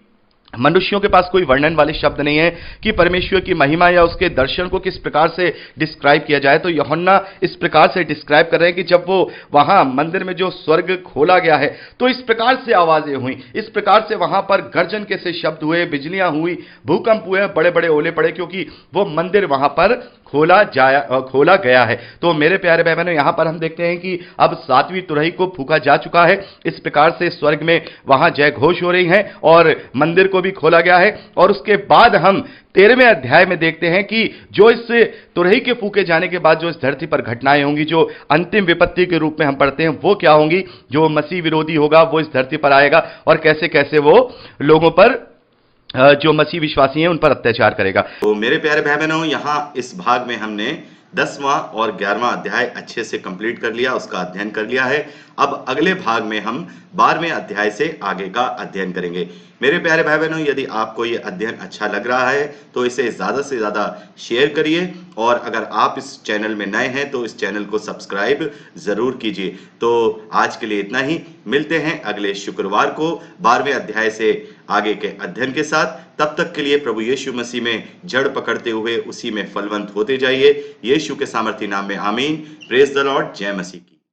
मनुष्यों के पास कोई वर्णन वाले शब्द नहीं है कि परमेश्वर की महिमा या उसके दर्शन को किस प्रकार से डिस्क्राइब किया जाए। तो यूहन्ना इस प्रकार से डिस्क्राइब कर रहे हैं कि जब वो वहां मंदिर में जो स्वर्ग खोला गया है तो इस प्रकार से आवाजें हुई, इस प्रकार से वहां पर गर्जन के से शब्द हुए, बिजलियां हुई, भूकंप हुए, बड़े बड़े ओले पड़े, क्योंकि वो मंदिर वहां पर खोला गया है। तो मेरे प्यारे भाई बहनों, यहां पर हम देखते हैं कि अब 7वीं तुरही को फूका जा चुका है। इस प्रकार से स्वर्ग में वहां जय घोष हो रही है और मंदिर को को भी खोला गया है। और उसके बाद हम 13वें अध्याय में देखते हैं कि जो इस तुरही के फूके जाने के बाद जो इस धरती पर घटनाएं होंगी, जो अंतिम विपत्ति के रूप में हम पढ़ते हैं, वो क्या होंगी। जो मसीह विरोधी होगा वो इस धरती पर आएगा और कैसे कैसे वो लोगों पर, जो मसीह विश्वासी हैं, उन पर अत्याचार करेगा। तो मेरे प्यारे भाई बहनों, यहाँ इस भाग में हमने 10वां और 11वां अध्याय अच्छे से कंप्लीट कर लिया, उसका अध्ययन कर लिया है। अब अगले भाग में हम 12वें अध्याय से आगे का अध्ययन करेंगे। मेरे प्यारे भाई बहनों, यदि आपको ये अध्ययन अच्छा लग रहा है तो इसे ज़्यादा से ज़्यादा शेयर करिए, और अगर आप इस चैनल में नए हैं तो इस चैनल को सब्सक्राइब ज़रूर कीजिए। तो आज के लिए इतना ही, मिलते हैं अगले शुक्रवार को 12वें अध्याय से आगे के अध्ययन के साथ। तब तक के लिए प्रभु यीशु मसीह में जड़ पकड़ते हुए उसी में फलवंत होते जाइए। यीशु के सामर्थी नाम में आमीन। Praise the Lord. जय मसीह की।